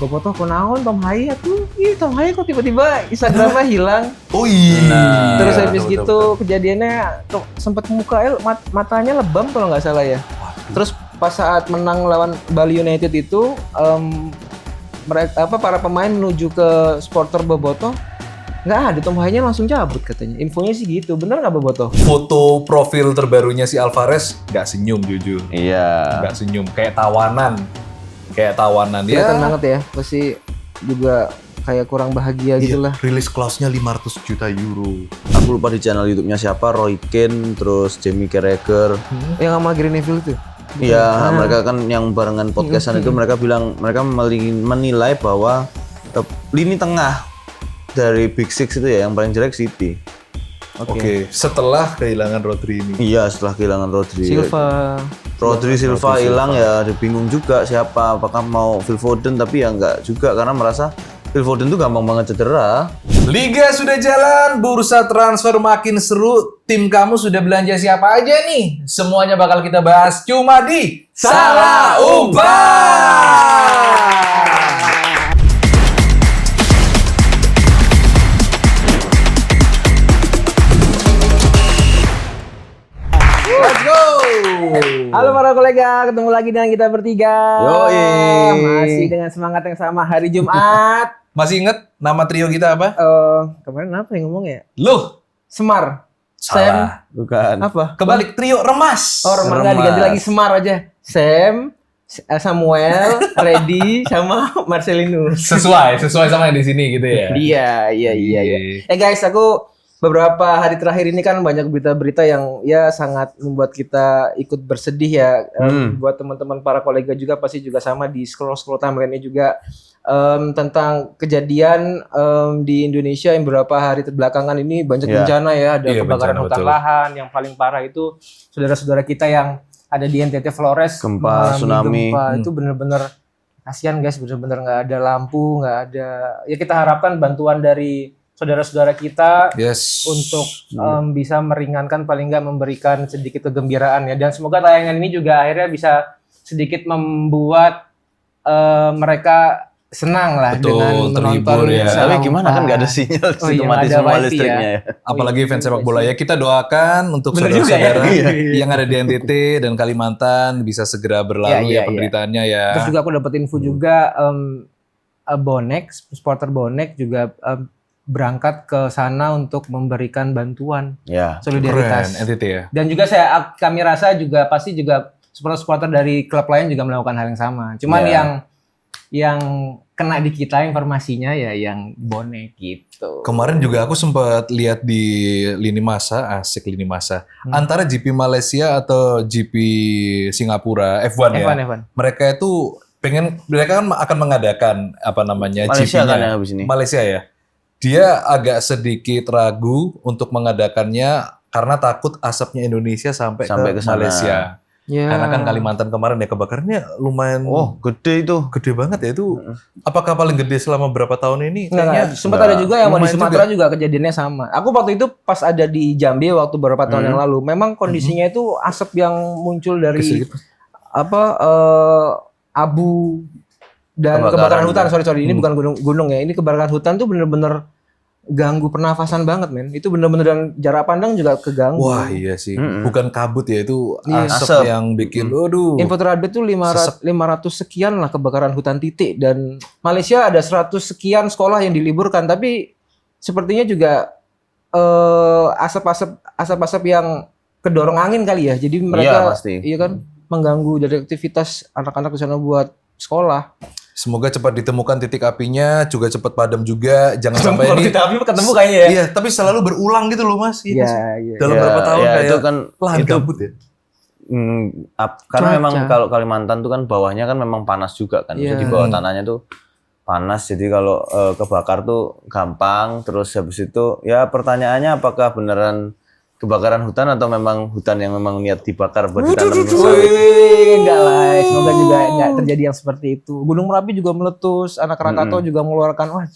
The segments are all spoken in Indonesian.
Bobotoh kunaon Tom Haye tuh. Ih, Tom Haye kok tiba-tiba Instagramnya hilang. Oh iya. Terus habis gitu kejadiannya sempat muka matanya lebam kalau nggak salah ya. Terus pas saat menang lawan Bali United itu mereka para pemain menuju ke supporter Bobotoh nggak ada, Tom Haye-nya langsung cabut katanya. Infonya sih gitu, bener nggak Bobotoh? Foto profil terbarunya si Alvarez nggak senyum jujur. Iya. Nggak senyum, kayak tawanan dia. Kelihatan banget ya, pasti juga kayak kurang bahagia gitulah. Rilis clause-nya 500 juta euro. Aku lupa di channel YouTube-nya siapa, Roy Keane, terus Jamie Carragher. Yang sama Gary Neville itu. Iya, mereka kan yang barengan podcastan itu mereka bilang mereka menilai bahwa lini tengah dari Big Six itu ya yang paling jelek City. Oke. Setelah kehilangan Rodri ini. Iya, setelah kehilangan Rodri. Rodri Silva hilang ya, bingung juga siapa, apakah mau Phil Foden, tapi ya enggak juga karena merasa Phil Foden tuh gampang banget cedera. Liga sudah jalan, bursa transfer makin seru. Tim kamu sudah belanja siapa aja nih? Semuanya bakal kita bahas cuma di Salah Umpan. Let's go. Halo para kolega, ketemu lagi dengan kita bertiga. Yoi. Masih dengan semangat yang sama hari Jumat. Masih inget nama trio kita apa? Kemarin apa yang ngomong ya? Loh, Semar. salah. Bukan. Apa? Kebalik, trio Remas. Oh, Remar nggak diganti lagi Semar aja. Sam, Samuel, Reddy, sama Marcelinus. Sesuai sama yang di sini gitu ya. Iya. Guys, aku beberapa hari terakhir ini kan banyak berita-berita yang ya sangat membuat kita ikut bersedih ya. Buat teman-teman para kolega juga pasti juga sama di scroll timeline-nya juga tentang kejadian di Indonesia yang beberapa hari terbelakangan ini banyak bencana ya. Ada kebakaran bencana, hutan betul. lahan, yang paling parah itu saudara-saudara kita yang ada di NTT Flores, Gempa, tsunami. Itu bener-bener kasihan guys, bener-bener nggak ada lampu, nggak ada. Ya kita harapkan bantuan dari saudara-saudara kita Yes. untuk bisa meringankan, paling nggak memberikan sedikit kegembiraan ya. Dan semoga tayangan ini juga akhirnya bisa sedikit membuat mereka senang lah Betul, dengan terhibur menonton. ya. Salah Tapi gimana kan Umpan. nggak ada sinyal, Oh iya, mati nggak ada semua wifi listriknya ya. Apalagi fans sepak bola ya, kita doakan untuk Bener juga saudara-saudara ya. yang ada di NTT dan Kalimantan bisa segera berlalu Iya. penderitaannya ya. Terus juga aku dapat info juga Bonek, supporter Bonek juga berangkat ke sana untuk memberikan bantuan Ya. solidaritas. Keren, NTT ya. Dan juga kami rasa juga pasti juga supporter dari klub lain juga melakukan hal yang sama. Cuman yang kena di kita informasinya ya yang Bonek gitu. Kemarin juga aku sempat lihat di lini masa, lini masa. Antara GP Malaysia atau GP Singapura F1 ya. Evan. Mereka itu mereka kan akan mengadakan Malaysia GP-nya. kan yang habis ini. Malaysia ya. Dia agak sedikit ragu untuk mengadakannya karena takut asapnya Indonesia sampai Sampai ke ke sana. Malaysia. Ya. Karena kan Kalimantan kemarin ya kebakarannya lumayan Oh, gede itu. gede banget ya itu. Apakah paling gede selama berapa tahun ini? Enggak, sempat ada juga yang di lumayan Sumatera juga kejadiannya sama. Aku waktu itu pas ada di Jambi waktu beberapa tahun yang lalu, memang kondisinya itu asap yang muncul dari Sedikit. abu dan Kebakaran kebakaran hutan. juga. Sorry, ini bukan gunung ya. Ini kebakaran hutan tuh bener-bener ganggu pernafasan banget, men. Itu bener-bener dan jarak pandang juga keganggu. Wah iya sih, bukan kabut ya itu Iya. asap Asap. yang bikin, aduh. Info terupdate tuh 500 sekian lah kebakaran hutan titik, dan Malaysia ada 100 sekian sekolah yang diliburkan, tapi sepertinya juga asap-asap yang kedorong angin kali ya. Jadi mereka pasti. iya kan mengganggu dari aktivitas anak-anak di sana buat sekolah. Semoga cepat ditemukan titik apinya, juga cepat padam juga. Jangan sampai Kalau ini. kita api ketemu kayaknya ya. Iya, tapi selalu berulang gitu loh mas. Iya. sih. Iya. Dalam berapa tahun ya, kayak itu kan lahan itu gabut ya. Karena Cuaca. memang kalau Kalimantan tuh kan bawahnya kan memang panas juga kan. Iya. Jadi bawah tanahnya tuh panas. Jadi kalau kebakar tuh gampang. Terus habis itu ya pertanyaannya apakah beneran kebakaran hutan atau memang hutan yang memang niat dibakar buat ditanam sawit. Enggak lah, semoga juga enggak terjadi yang seperti itu. Gunung Merapi juga meletus, anak Krakatau juga mengeluarkan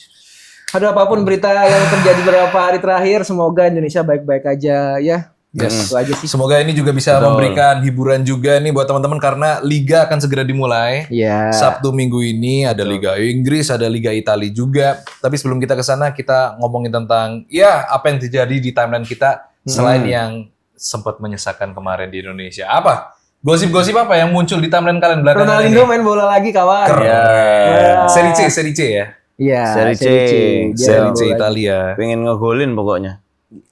ada apapun berita yang terjadi beberapa hari terakhir, semoga Indonesia baik-baik aja ya. Yes. Itu aja sih. Semoga ini juga bisa memberikan hiburan juga nih buat teman-teman karena Liga akan segera dimulai. Iya. Sabtu minggu ini ada Liga Inggris, ada Liga Italia juga. Tapi sebelum kita ke sana kita ngomongin tentang ya apa yang terjadi di timeline kita selain yang sempat menyesakan kemarin di Indonesia. Apa? Gosip-gosip apa yang muncul di timeline kalian belakangan ini? Ronaldo main bola lagi kawan. Keren. Seri C ya. Iya. Seri C. Dia Seri main C bola lagi. Italia. Pengen ngegolin pokoknya.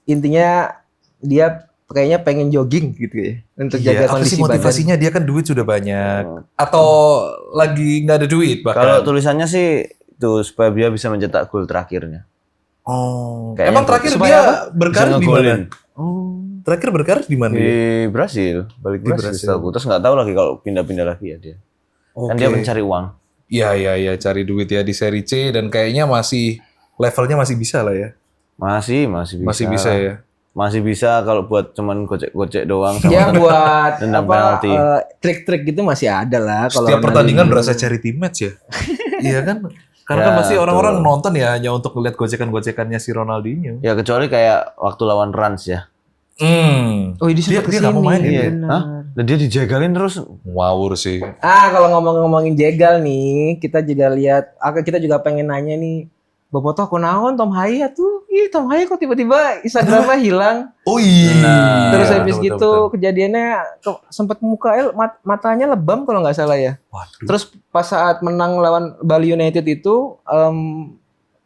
Intinya dia kayaknya pengen jogging gitu ya untuk jaga Iya, apa kondisi sih badan. motivasinya? Dia kan duit sudah banyak. Atau lagi nggak ada duit bahkan? Kalau tulisannya sih itu supaya dia bisa mencetak gol terakhirnya. Oh. Kayaknya Emang terakhir supaya dia apa? berkarir Bisa di mana? ngegolin. Terakhir berkarir di mana dia? Di Brasil, balik Di Brasil. Brasil. Setahu. Terus nggak tahu lagi kalau pindah-pindah lagi ya dia. Kan dia mencari uang. Iya, cari duit ya di seri C dan kayaknya masih levelnya masih bisa lah ya. Masih bisa. Masih bisa ya. Masih bisa kalau buat cuman gocek-gocek doang Ya sama buat tendang apa penalti. trik-trik gitu masih ada lah kalau Setiap Ronaldo pertandingan gitu. berasa charity match ya. Iya kan? Karena Ya, kan pasti orang-orang betul. nonton ya hanya untuk melihat gocekan-gocekannya si Ronaldinho. Ya kecuali kayak waktu lawan Rans ya. Oh, ini Dia nggak mau main ya? benar. Hah? Dan dia dijagalin terus. Ngawur sih. Kalau ngomongin jegal nih, kita juga lihat, kita juga pengen nanya nih, Bobotoh kunaon Tom Haya tuh, Tom Haya kok tiba-tiba Instagramnya hilang. Oh iya. Terus habis Betul, gitu betul. kejadiannya sempat matanya lebam kalau nggak salah ya. Waduh. Terus pas saat menang lawan Bali United itu,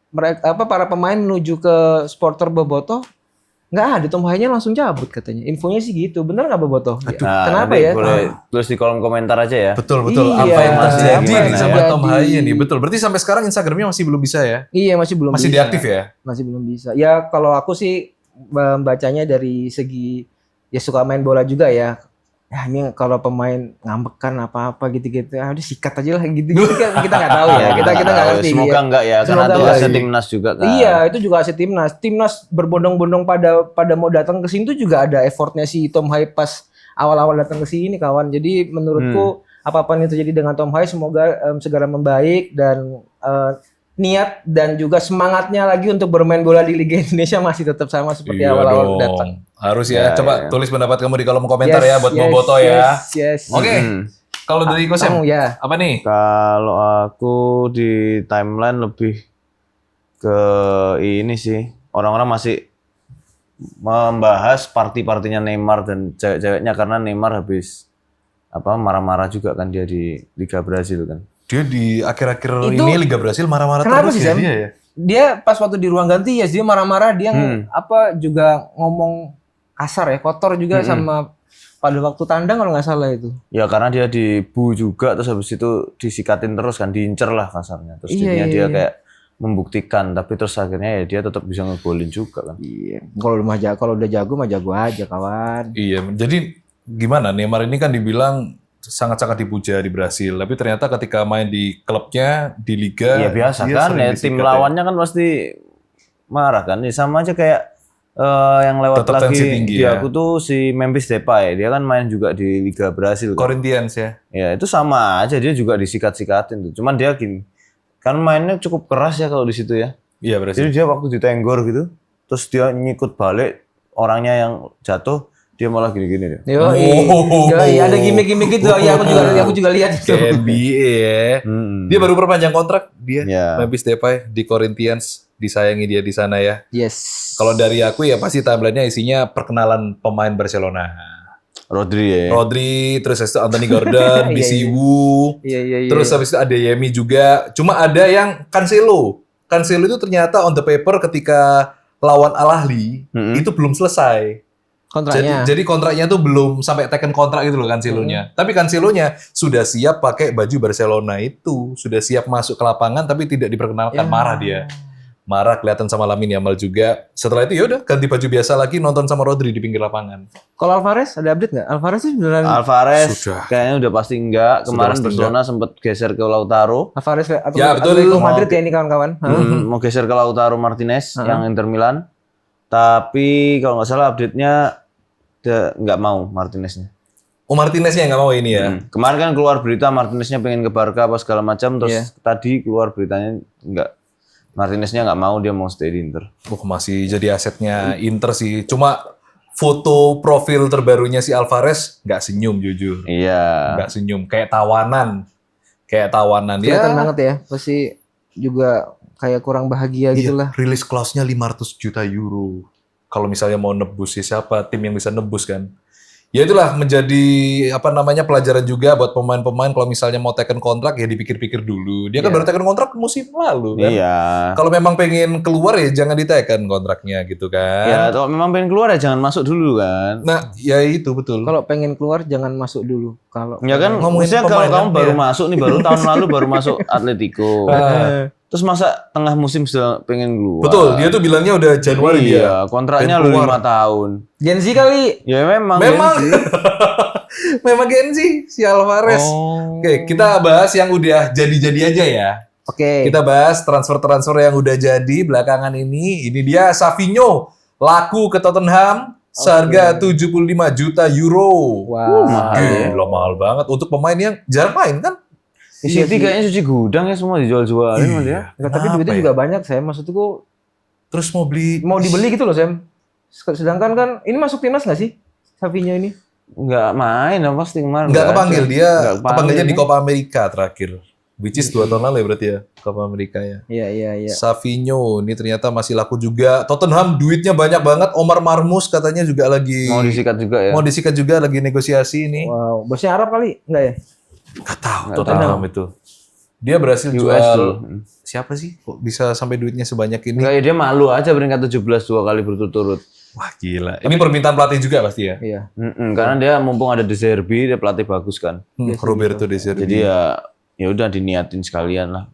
mereka para pemain menuju ke supporter Bobotoh, nggak ada, Tom Haya langsung cabut katanya. Infonya sih gitu, bener nggak Bobotoh? Nah, Kenapa nanti ya? Boleh tulis di kolom komentar aja ya. Betul. Iya, Apa yang terjadi apa yang nih sama terjadi? Tom Haya nih? Betul. Berarti sampai sekarang Instagramnya masih belum bisa ya? Iya, masih belum Masih bisa. diaktif ya? Masih belum bisa. Ya kalau aku sih membacanya dari segi ya suka main bola juga ya. Ya ini kalau pemain ngambekan apa-apa gitu-gitu, udah sikat aja lah gitu. Kita nggak tahu ya. Kita nggak ngerti. Semoga ya. enggak ya, karena Semoga itu enggak aset sih. timnas juga kan. Iya, itu juga aset timnas. Timnas berbondong-bondong pada mau datang ke sini tuh juga ada effortnya si Tom Haya pas awal-awal datang ke sini kawan. Jadi menurutku apapun yang terjadi dengan Tom Haya semoga segera membaik dan niat dan juga semangatnya lagi untuk bermain bola di Liga Indonesia masih tetap sama seperti Iya awal-awal dong. datang. Harus ya. Ya, Coba ya. tulis pendapat kamu di kolom komentar ya buat Boboto ya. Yes. Oke. Kalau dari Kosem, Kamu ya. apa nih? Kalau aku di timeline lebih ke ini sih, orang-orang masih membahas party-partinya Neymar dan cewek-ceweknya karena Neymar habis marah-marah juga kan dia di Liga Brasil kan. Dia di akhir-akhir Itu- ini Liga Brasil marah-marah Kenapa terus sih, ya Sam? dia ya. Dia pas waktu di ruang ganti ya dia marah-marah, dia juga ngomong kasar ya, kotor juga sama pada waktu tandang kalau nggak salah itu. Ya karena dia dibu juga terus habis itu disikatin terus kan, diincer lah kasarnya. Terus Iya, jadinya iya, dia iya. kayak membuktikan tapi terus akhirnya ya dia tetap bisa ngegolin juga kan. Iya. Kalau udah jago mah jago aja kawan. Iya, jadi gimana Neymar ini kan dibilang sangat-sangat dipuja di Brasil, tapi ternyata ketika main di klubnya di liga Iya biasa dia kan sering ya, disikat tim lawannya kan pasti marah kan. Ya, sama aja kayak yang lewat Tetap tensi lagi tinggi di ya. aku tuh si Memphis Depay, dia kan main juga di Liga Brasil kan. Corinthians ya. Ya itu sama aja, dia juga disikat-sikatin tuh. Cuman dia gini, kan mainnya cukup keras ya kalau di situ ya. Iya Brasil. Jadi dia waktu ditenggor gitu, terus dia nyikut balik orangnya yang jatuh, dia malah gini-gini dia. Yo, ada gimmick-gimmick gitu. Ya aku juga lihat itu. Kayak NBA ya. Dia baru perpanjang kontrak dia. Ya. Memphis Depay di Corinthians, disayangi dia di sana ya. Yes. Kalau dari aku ya pasti timelinenya isinya perkenalan pemain Barcelona. Rodri ya. Rodri, terus habis itu Anthony Gordon, Iya, Bisiwu. Iya. Terus habis itu ada Yemi juga. Cuma ada yang Cancelo. Cancelo itu ternyata on the paper ketika lawan Al Ahly itu belum selesai. kontraknya. Jadi kontraknya tuh belum sampai teken kontrak gitu loh Cancelo-nya. Tapi Cancelo-nya sudah siap pakai baju Barcelona itu, sudah siap masuk ke lapangan tapi tidak diperkenalkan, marah dia. Marah kelihatan sama Lamine Yamal juga. Setelah itu ya udah ganti baju biasa lagi nonton sama Rodri di pinggir lapangan. Kalau Alvarez ada update nggak? Alvarez itu beneran Alvarez Sudah. kayaknya udah pasti enggak. Kemarin pasti Barcelona sempat geser ke Lautaro. Alvarez atau Ya, betul. Atletico Madrid ya ini kawan-kawan. Mau geser ke Lautaro Martinez yang Inter Milan. Tapi kalau nggak salah update-nya nggak mau Martineznya. Oh Martineznya nggak mau ini ya? Kemarin kan keluar berita Martineznya pengen ke Barca apa segala macam, terus tadi keluar beritanya nggak. Martineznya nggak mau, dia mau stay di Inter. Masih jadi asetnya Inter sih. Cuma foto profil terbarunya si Alvarez nggak senyum jujur. Iya. Nggak senyum, kayak tawanan. Kelihatan Ya. banget ya, pasti juga kayak kurang bahagia gitulah. Rilis clause-nya 500 juta euro. Kalau misalnya mau nebus siapa tim yang bisa nebus kan? Ya itulah menjadi pelajaran juga buat pemain-pemain kalau misalnya mau teken kontrak ya dipikir-pikir dulu. Dia kan baru teken kontrak musim lalu kan. Iya. Kalau memang pengen keluar ya jangan diteken kontraknya gitu kan. Ya, kalau memang pengen keluar ya jangan masuk dulu kan. Nah, ya itu betul. Kalau pengen keluar jangan masuk dulu. Kalau Ya kan, Ngomongin maksudnya kalau pemain kamu kan, baru ya. masuk nih, baru tahun lalu baru masuk Atletico. Terus masa tengah musim sudah pengen keluar? Betul, dia tuh bilangnya udah Januari dia. Iya, kontraknya Pengen lu keluar. 5 tahun. Gen Z kali. Ya memang. Memang. Gen Z. Memang Gen Z, si Alvarez. Oh. Oke, kita bahas yang udah jadi-jadi aja ya. Oke. Kita bahas transfer-transfer yang udah jadi belakangan ini. Ini dia Savinho laku ke Tottenham seharga 75 juta euro. Wow. mahal ya. Gila, mahal banget untuk pemain yang jarang main kan? City kayaknya cuci gudang ya semua dijual-jualin sama dia. Enggak, tapi Kenapa duitnya ya? juga banyak, Sam. Maksudku Terus mau beli mau dibeli gitu loh, Sam. Sedangkan kan ini masuk timnas nggak sih? Savinho ini? Enggak main apa pasti kemarin. nggak kepanggil ada. dia Nggak kepanggilnya di kan? Copa America terakhir. Which is 2 tahun lalu ya berarti ya Copa America ya. Iya. Savinho ini ternyata masih laku juga. Tottenham duitnya banyak banget. Omar Marmus katanya juga lagi Mau disikat juga ya. mau disikat juga lagi negosiasi ini. Wow. Bosnya Arab kali? Enggak ya? Nggak tahu Nggak Tottenham itu. Dia berhasil US jual tuh. siapa sih? Kok bisa sampai duitnya sebanyak ini? Enggak ya dia malu aja peringkat 17 2 kali berturut-turut. Wah gila. Ini permintaan pelatih juga pasti ya. Iya. Karena dia mumpung ada De Zerbi, dia pelatih bagus kan. Roberto De Zerbi. Jadi ya udah diniatin sekalian lah.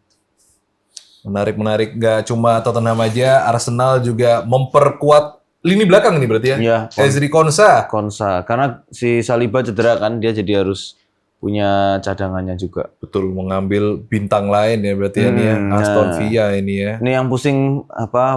Menarik. Gak cuma Tottenham aja, Arsenal juga memperkuat lini belakang nih berarti ya. Iya. Ezri Konsa. Konsa karena si Saliba cedera kan dia jadi harus punya cadangannya juga. Betul, mengambil bintang lain ya berarti ya, ini ya. nah. Aston Villa ini ya. Ini yang pusing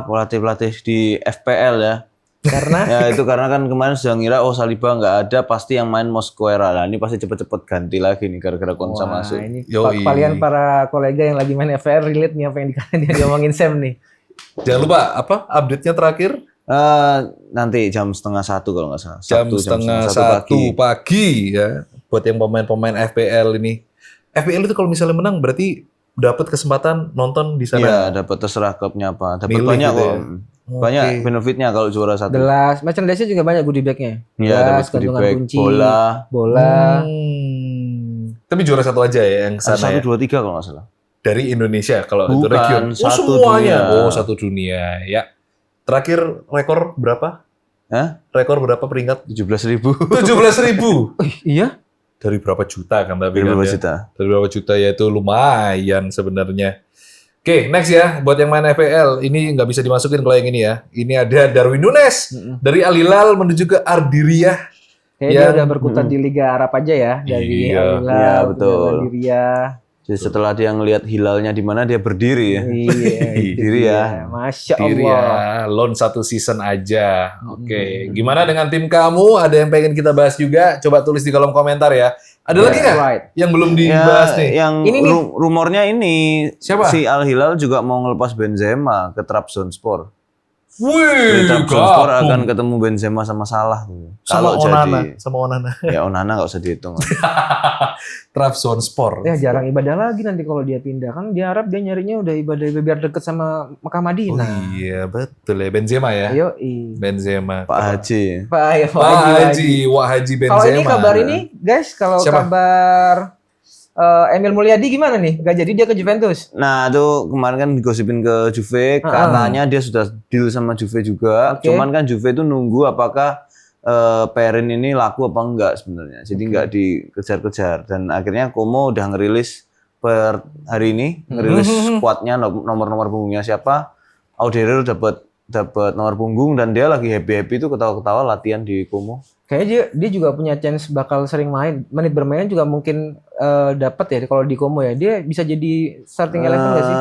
pelatih-pelatih di FPL ya. Karena Ya itu karena kan kemarin sudah ngira Saliba nggak ada pasti yang main Mosquera lah. Ini pasti cepet-cepet ganti lagi nih gara-gara Konsa wah, masuk. ini Yoi. kalian para kolega yang lagi main FPL relate nih apa yang dia diomongin Sam nih. Jangan lupa update-nya terakhir Nanti jam 12:30 kalau nggak salah. jam Sabtu, setengah 1 pagi ya. Buat yang pemain-pemain FPL ini. FPL itu kalau misalnya menang berarti dapat kesempatan nonton di sana. Iya, dapat terserah klubnya apa. Dapat Milih banyak gitu kok. ya. Banyak benefitnya kalau juara satu. Gelas, merchandise-nya juga banyak goodie bag-nya. Iya, dapat goodie gantungan bag, kunci, bola. Tapi juara satu aja ya yang sana ya. 1, 2, 3 kalau nggak salah. Dari Indonesia kalau itu Bukan, region. satu semuanya. dunia. Oh, satu dunia ya. Terakhir rekor berapa? Hah? Rekor berapa peringkat? 17.000. 17.000. Iya. Dari berapa juta kan tapi Dari kan berapa ya. juta? Dari berapa juta ya itu lumayan sebenarnya. Oke, next ya buat yang main FPL ini nggak bisa dimasukin kalau yang ini ya. Ini ada Darwin Nunes dari Al Hilal menuju ke Ardiriah. Kayaknya dia udah berkutat di Liga Arab aja ya dari Iya. Al Hilal, Iya, betul. Ardiriah. Jadi setelah dia ngelihat hilalnya di mana dia berdiri ya. Iya, itu Diri dia. ya. Masya Diri Allah. ya, loan 1 season aja. Oke, gimana dengan tim kamu? Ada yang pengen kita bahas juga? Coba tulis di kolom komentar ya. Ada lagi nggak Right. yang belum dibahas nih? Yang Ini nih. rumornya ini Siapa? si Al Hilal juga mau ngelepas Benzema ke Trabzonspor. Wih, Jadi Trabzonspor gabung. akan ketemu Benzema sama Salah tuh. sama Kalau Onana, jadi sama Onana. ya Onana nggak usah dihitung. Trabzonspor. Ya jarang ibadah lagi nanti kalau dia pindah kan di Arab dia nyarinya udah ibadah biar deket sama Mekah Oh Madinah. iya, betul ya Benzema ya. Ayo, Benzema. Pak Haji. Pak ya, Pak Haji, Wah Haji Benzema. Kalau ini kabar ini, guys, kalau Siapa? kabar Emil Mulyadi gimana nih? Gak jadi dia ke Juventus. Nah itu kemarin kan digosipin ke Juve, katanya dia sudah deal sama Juve juga. Oke. Cuman kan Juve itu nunggu apakah Perin ini laku apa enggak sebenarnya. Jadi enggak dikejar-kejar. Dan akhirnya Como udah ngerilis per hari ini, ngerilis squadnya, nomor-nomor punggungnya siapa. Audero dapat nomor punggung dan dia lagi happy-happy itu ketawa-ketawa latihan di Como. Kayaknya dia juga punya chance bakal sering main. Menit bermainnya juga mungkin dapat ya kalau di Como ya. Dia bisa jadi starting eleven nggak sih?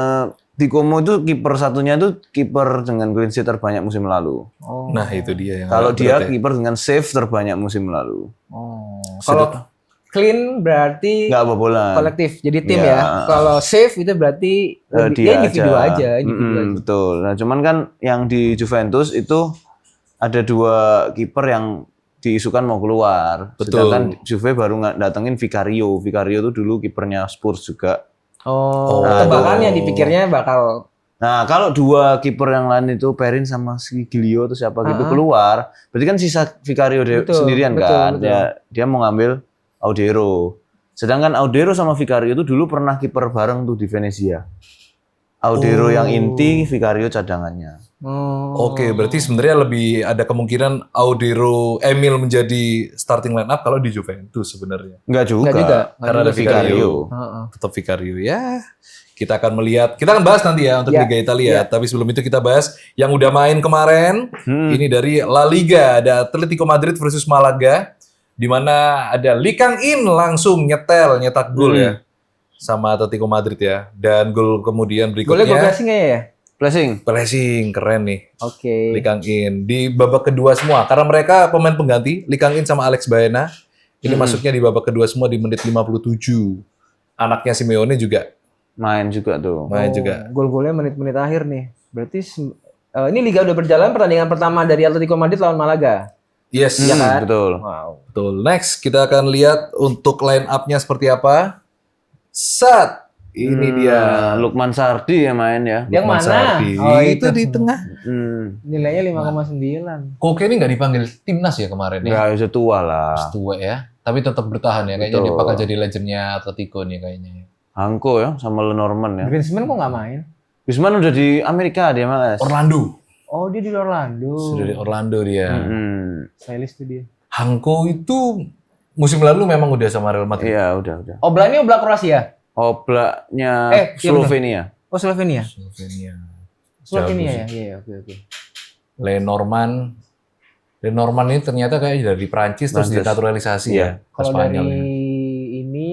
Di Como itu kiper satunya itu kiper dengan clean sheet terbanyak musim lalu. Oh. Nah itu dia yang Kalau agak dia berat ya. kiper dengan save terbanyak musim lalu. Oh. Kalau clean berarti Nggak bobolan. kolektif, jadi tim Iya. ya. Kalau save itu berarti dia individu aja. Individu aja. Betul. Nah cuman kan yang di Juventus itu ada 2 kiper yang diisukan mau keluar. Betul. Sedangkan Juve baru datengin Vicario. Vicario itu dulu kipernya Spurs juga. Oh, Nah, tebakannya itu. dipikirnya bakal Nah, kalau 2 kiper yang lain itu Perin sama si Giglio atau siapa gitu keluar, berarti kan sisa Vicario Betul, sendirian betul, kan. betul. Dia mau ngambil Audero. Sedangkan Audero sama Vicario itu dulu pernah kiper bareng tuh di Venezia. Audero yang inti, Vicario cadangannya. Oke, berarti sebenarnya lebih ada kemungkinan Audero Emil menjadi starting line up kalau di Juventus sebenarnya. Enggak juga. Enggak juga. Karena ada Vicario. Heeh. Tetap Vicario ya. Kita akan melihat, kita akan bahas nanti ya untuk Ya, Liga Italia. Tapi sebelum itu kita bahas yang udah main kemarin. Ini dari La Liga, ada Atletico Madrid versus Malaga, di mana ada Lee Kang-in langsung nyetak gol ya sama Atletico Madrid ya. Dan gol kemudian Golnya gol berikutnya pressing ya? pressing keren nih. Oke. Lee Kang-in di babak kedua semua karena mereka pemain pengganti Lee Kang-in sama Alex Baena. Ini masuknya di babak kedua semua di menit 57. Anaknya Simeone juga Main juga tuh. main juga. Gol-golnya menit-menit akhir nih. Berarti ini liga udah berjalan, pertandingan pertama dari Atletico Madrid lawan Malaga. Yes, Iya kan? Betul. Wow. betul. Next kita akan lihat untuk line up-nya seperti apa. Ini dia. Lukman Sardi ya main ya. Yang Lukman mana? Sardi. Oh, itu itu. di tengah. Nilainya 5,9. Koke ini nggak dipanggil timnas ya kemarin ya? Ya sudah tua lah. Tua ya. Tapi tetap bertahan ya. Kayaknya dia Betul. bakal jadi legendnya Atletico nih kayaknya. Hanko ya sama Lenormand ya. Griezmann kok nggak main? Griezmann udah di Amerika dia Mas. Orlando. Oh, dia di Orlando. Sudah di Orlando dia. Stylish tuh dia. Hanko itu musim lalu memang udah sama Real Madrid. Iya udah. Obla ini Obla Kroasia. Oblaknya iya Slovenia. Oh, Slovenia. Slovenia. Slovenia ya. Iya, oke. Lenormand ini ternyata kayak dari Prancis terus Prancis. dinaturalisasi ya ke Kalau dari Spanyol ya. ini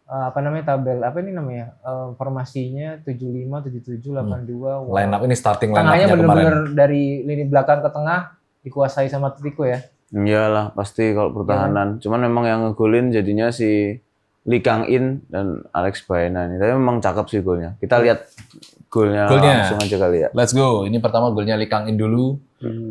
apa namanya tabel apa ini namanya formasinya 75 77 82 Line up ini starting line tengahnya up-nya kemarin. bener-bener dari lini belakang ke tengah dikuasai sama Atletico ya. Iyalah pasti kalau pertahanan. Cuman memang yang ngegolin jadinya si Lee Kang-in dan Alex Baena ini. Tapi memang cakep sih golnya. Kita lihat golnya langsung aja kali ya. Let's go. Ini pertama golnya Lee Kang-in dulu.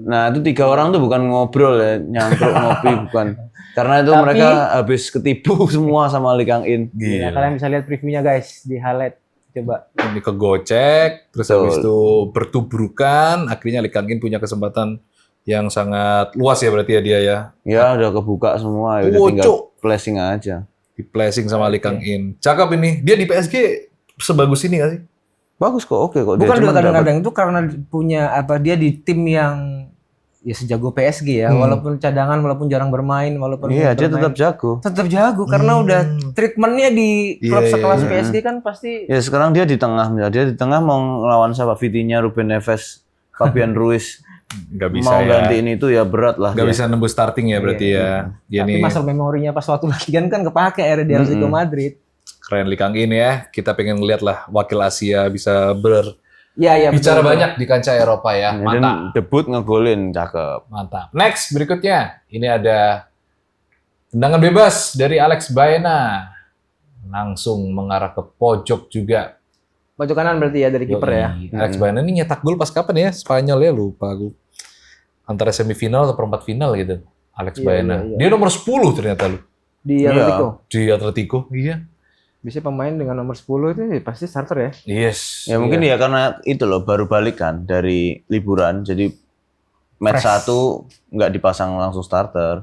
Nah itu 3 orang tuh bukan ngobrol ya, nyangkruk ngopi bukan. Karena itu Tapi- mereka habis ketipu semua sama Lee Kang-in. Nah, kalian bisa lihat previewnya guys di highlight. Coba. Ini kegocek, terus Betul. habis itu bertubrukan, akhirnya Lee Kang-in punya kesempatan yang sangat luas ya berarti ya dia ya. Ya udah kebuka semua, ya udah Wow, tinggal Cuk. flashing aja. Di flashing sama Lee Kang-in. Cakep ini. Dia di PSG sebagus ini gak sih? Bagus kok, oke kok. Bukan Dia juga cuman kadang-kadang itu karena punya apa dia di tim yang ya sejago PSG ya, walaupun cadangan, walaupun jarang bermain, walaupun Iya, dia bermain, tetap jago. tetap jago karena udah treatmentnya di klub Iya, sekelas iya. PSG kan pasti Ya sekarang dia di tengah, dia di tengah mau ngelawan siapa? Vitinha, Ruben Neves, Fabian Ruiz. Gak bisa Mau ya. gantiin itu ya berat lah. Gak dia. bisa nembus starting ya berarti ya. Dia tapi nih masa memorinya pas waktu lagi kan kepake akhirnya di Atletico Madrid. keren Lee Kang-in ya. Kita pengen ngeliat lah wakil Asia bisa Iya, bicara betul. banyak di kancah Eropa ya. Dan Mantap. debut ngegolin, cakep. Mantap. Next berikutnya. Ini ada tendangan bebas dari Alex Baena. Langsung mengarah ke pojok juga. Pojok kanan berarti ya dari kiper ya. Alex Baena ini nyetak gol pas kapan ya? Spanyol ya, lupa aku. Antara semifinal atau perempat final gitu. Alex Iya, Baena. iya, iya. Dia nomor 10 ternyata lu. Di Iya. Atletico. Di Atletico. Iya. Biasanya pemain dengan nomor 10 itu ya pasti starter ya. Yes. Ya mungkin ya karena itu loh baru balik kan dari liburan, jadi match Fresh. 1 nggak dipasang langsung starter.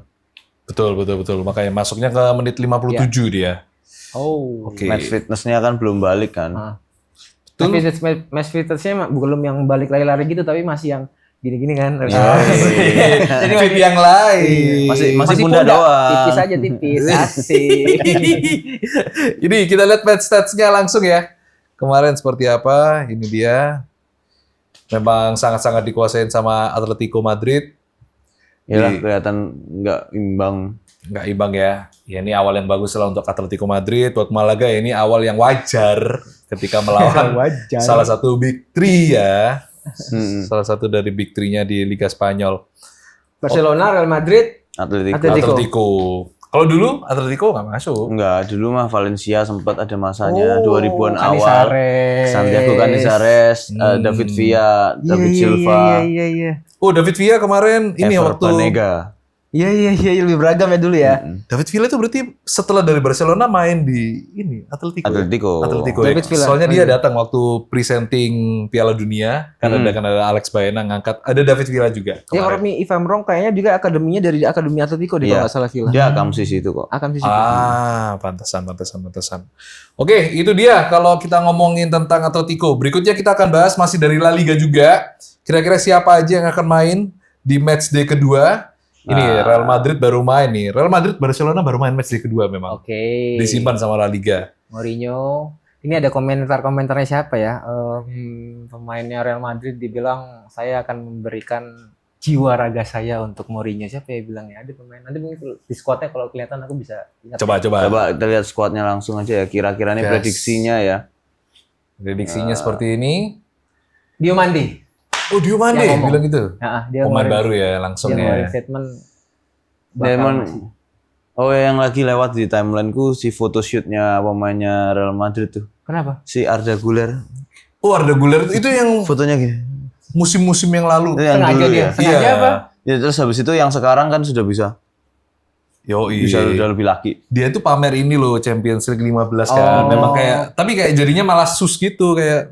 Betul. Makanya masuknya ke menit 57 dia. Oh. Oke. Match fitnessnya kan belum balik kan. Betul. Match fitnessnya belum yang balik lari-lari gitu tapi masih yang gini-gini kan. Jadi fit yang lain. Masih pundak doang. Tipis aja tipis. Asik. Ini kita lihat match stats-nya langsung ya. Kemarin seperti apa? Ini dia. Memang sangat-sangat dikuasain sama Atletico Madrid. Ya kelihatan nggak imbang. Nggak imbang ya. Ya ini awal yang bagus lah untuk Atletico Madrid. Buat Malaga ya ini awal yang wajar ketika melawan Wajar. salah satu big three ya. Hmm. Salah satu dari big three-nya di Liga Spanyol. Barcelona, Real Madrid, Atletico. Atletico. Atletico. Kalau dulu Atletico nggak masuk. Enggak, dulu mah Valencia sempat ada masanya 2000-an awal. Canizares. Santiago Canizares, David Villa, David Silva, Iya. Oh, David Villa kemarin ini Ever waktu Banega. Iya, lebih beragam ya dulu ya. David Villa itu berarti setelah dari Barcelona main di ini Atletico. Atletico. Ya? David Villa. Soalnya dia datang waktu presenting Piala Dunia karena ada Alex Baena ngangkat. Ada David Villa juga. Ya kalau if I'm wrong kayaknya juga akademinya dari Akademi Atletico deh kalau nggak salah Villa. Dia Akamsis itu kok. Akan sih. Pantesan. Oke, itu dia kalau kita ngomongin tentang Atletico. Berikutnya kita akan bahas masih dari La Liga juga. Kira-kira siapa aja yang akan main di match day kedua. Ini Real Madrid baru main nih. Real Madrid Barcelona baru main match day kedua memang. Oke. Disimpan sama La Liga. Mourinho. Ini ada komentarnya siapa ya? Pemainnya Real Madrid dibilang saya akan memberikan jiwa raga saya untuk Mourinho. Siapa ya bilangnya? Ada pemain. Nanti mungkin di squadnya kalau kelihatan aku bisa ingat. Coba. Coba kita lihat skuadnya langsung aja ya. Kira-kira ini prediksinya ya. Prediksinya seperti ini. Diomande. Oh, Diomande Yang ngomong. bilang gitu. Dia Pemain ngeluarin- baru ya langsung dia ngeluarin ya. statement. Demon. Oh, yang lagi lewat di timelineku si photoshootnya pemainnya Real Madrid tuh. Kenapa? Si Arda Güler. Oh, Arda Güler itu yang Fotonya gini. musim-musim yang lalu. Itu yang Sengaja dulu dia. ya. Sengaja apa? Ya terus habis itu yang sekarang kan sudah bisa udah lebih laki. Dia itu pamer ini loh Champions League 15 kan. Memang kayak tapi kayak jadinya malah sus gitu kayak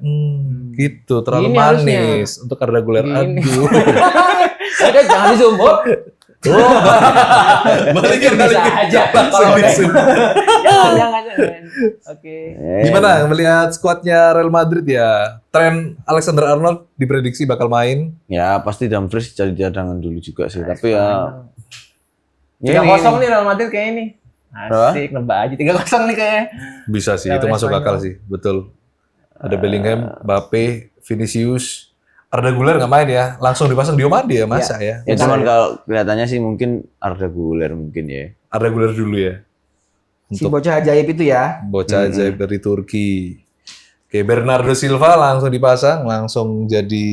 gitu terlalu Gini harusnya. manis untuk Arda Güler. Gini. Aduh. Udah jangan di zoom. Balikin Bisa aja. Kalau udah. Jangan. Oke. Gimana melihat skuadnya Real Madrid ya? Tren Alexander Arnold diprediksi bakal main. Ya pasti Dumfries jadi cadangan dulu juga sih. Tapi ya 3-0 nih Real Madrid kayaknya nih. Asik, nebak aja 3-0 nih kayaknya. Bisa sih, itu masuk akal sih, betul. Ada Bellingham, Mbappe, Vinicius, Arda Güler nggak main ya, langsung dipasang Diomande ya masa ya. Ya cuman kalau kelihatannya sih mungkin Arda Güler mungkin ya. Arda Güler dulu ya, Si bocah ajaib itu ya. bocah ajaib dari Turki. Oke, Bernardo Silva langsung dipasang, langsung jadi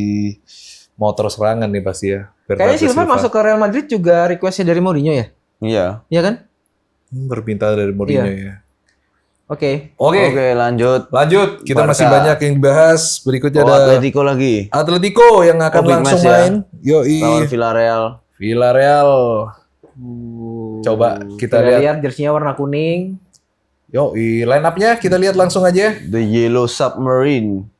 motor serangan nih pasti ya. Kayaknya Silva masuk ke Real Madrid juga requestnya dari Mourinho ya? Iya. Iya kan? Berpinta dari Mourinho ya. Oke. Oke, lanjut. Lanjut, kita Barca. masih banyak yang dibahas. Berikutnya ada Atletico lagi. Atletico yang akan big langsung match ya. main. Yoi. Lawan Villarreal. Villarreal. Coba kita lihat. jersinya warna kuning. Yoi, line up-nya kita lihat langsung aja. The Yellow Submarine.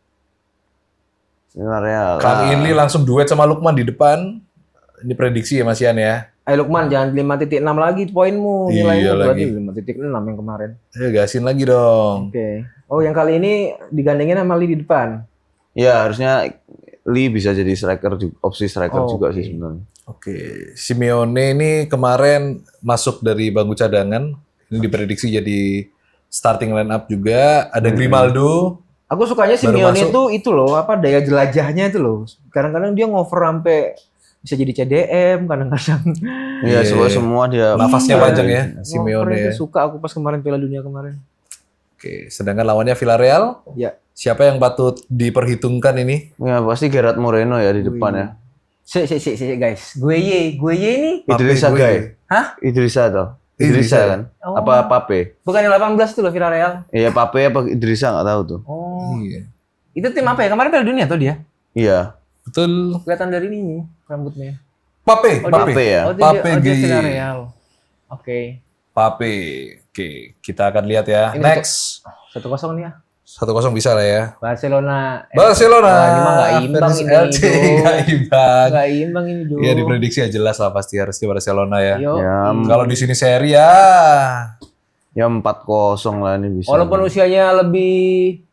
Villarreal. Kang Inli langsung duet sama Lukman di depan. Ini prediksi ya Mas Yan ya. Ayo Lukman, jangan 5.6 lagi poinmu. Iya Nilaimu lagi. berarti 5.6 yang kemarin. Ayo gasin lagi dong. Oke. Oh, yang kali ini digandengin sama Lee di depan. Ya harusnya Lee bisa jadi striker opsi striker Oh, juga oke. sih sebenarnya. Oke, Simeone ini kemarin masuk dari bangku cadangan. Ini diprediksi jadi starting line up juga. Ada Grimaldo. Aku sukanya Baru Simeone masuk. itu loh, apa daya jelajahnya itu loh. Kadang-kadang dia ngover sampai bisa jadi CDM, kadang-kadang Iya, semua dia Nafasnya panjang ya, ngover Simeone itu ya. suka aku pas kemarin Piala Dunia kemarin. Oke, sedangkan lawannya Villarreal. Ya. Siapa yang patut diperhitungkan ini? Ya pasti Gerard Moreno ya di depan ya. Si guys. Gue ini. Idrissa Pape Gueye. Hah? Idrissa toh. Idrissa. Idrissa kan? Oh. Apa Pape? Bukan yang 18 itu loh Villarreal. Iya Pape apa Idrissa nggak tahu tuh. Oh. Iya. Itu tim apa ya? Kemarin Piala Dunia tuh dia. Iya. Betul. Kelihatan dari ini rambutnya. Pape. Pape ya. Oh, Pape dia Gueye. Villarreal. Oke. Pape. Oke, kita akan lihat ya. Ini Next. 1-0 nih ya. 1-0 bisa lah ya. Barcelona. Barcelona. Wah, ini mah nggak imbang versus ini. LC nggak imbang. Nggak imbang ini dong. Iya diprediksi ya jelas lah pasti harus di Barcelona ya. Yo. Ya, Kalau di sini seri ya. ya 4-0 lah ini bisa. Walaupun usianya lebih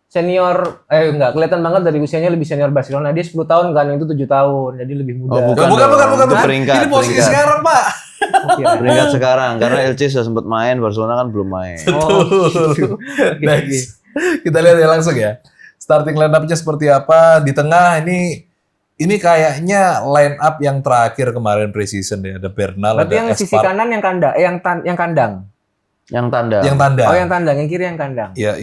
senior, enggak kelihatan banget dari usianya lebih senior Barcelona. Dia 10 tahun kan, yang itu 7 tahun, jadi lebih muda. Oh, Bukan, bukan. bukan. Peringkat, Ini posisi peringkat. sekarang Pak. Kira. Peringkat sekarang karena LC sudah sempat main, Barcelona kan belum main. Oh, gitu. Oke, oke. Next. Kita lihat ya langsung ya. Starting line up-nya seperti apa. Di tengah ini kayaknya line up yang terakhir kemarin preseason ya. Ada Bernal, Berarti ada yang sisi Espar. kanan yang kandang, yang kandang. Yang tanda. Yang tanda. Oh, yang tandang, yang kiri yang kandang. Ya,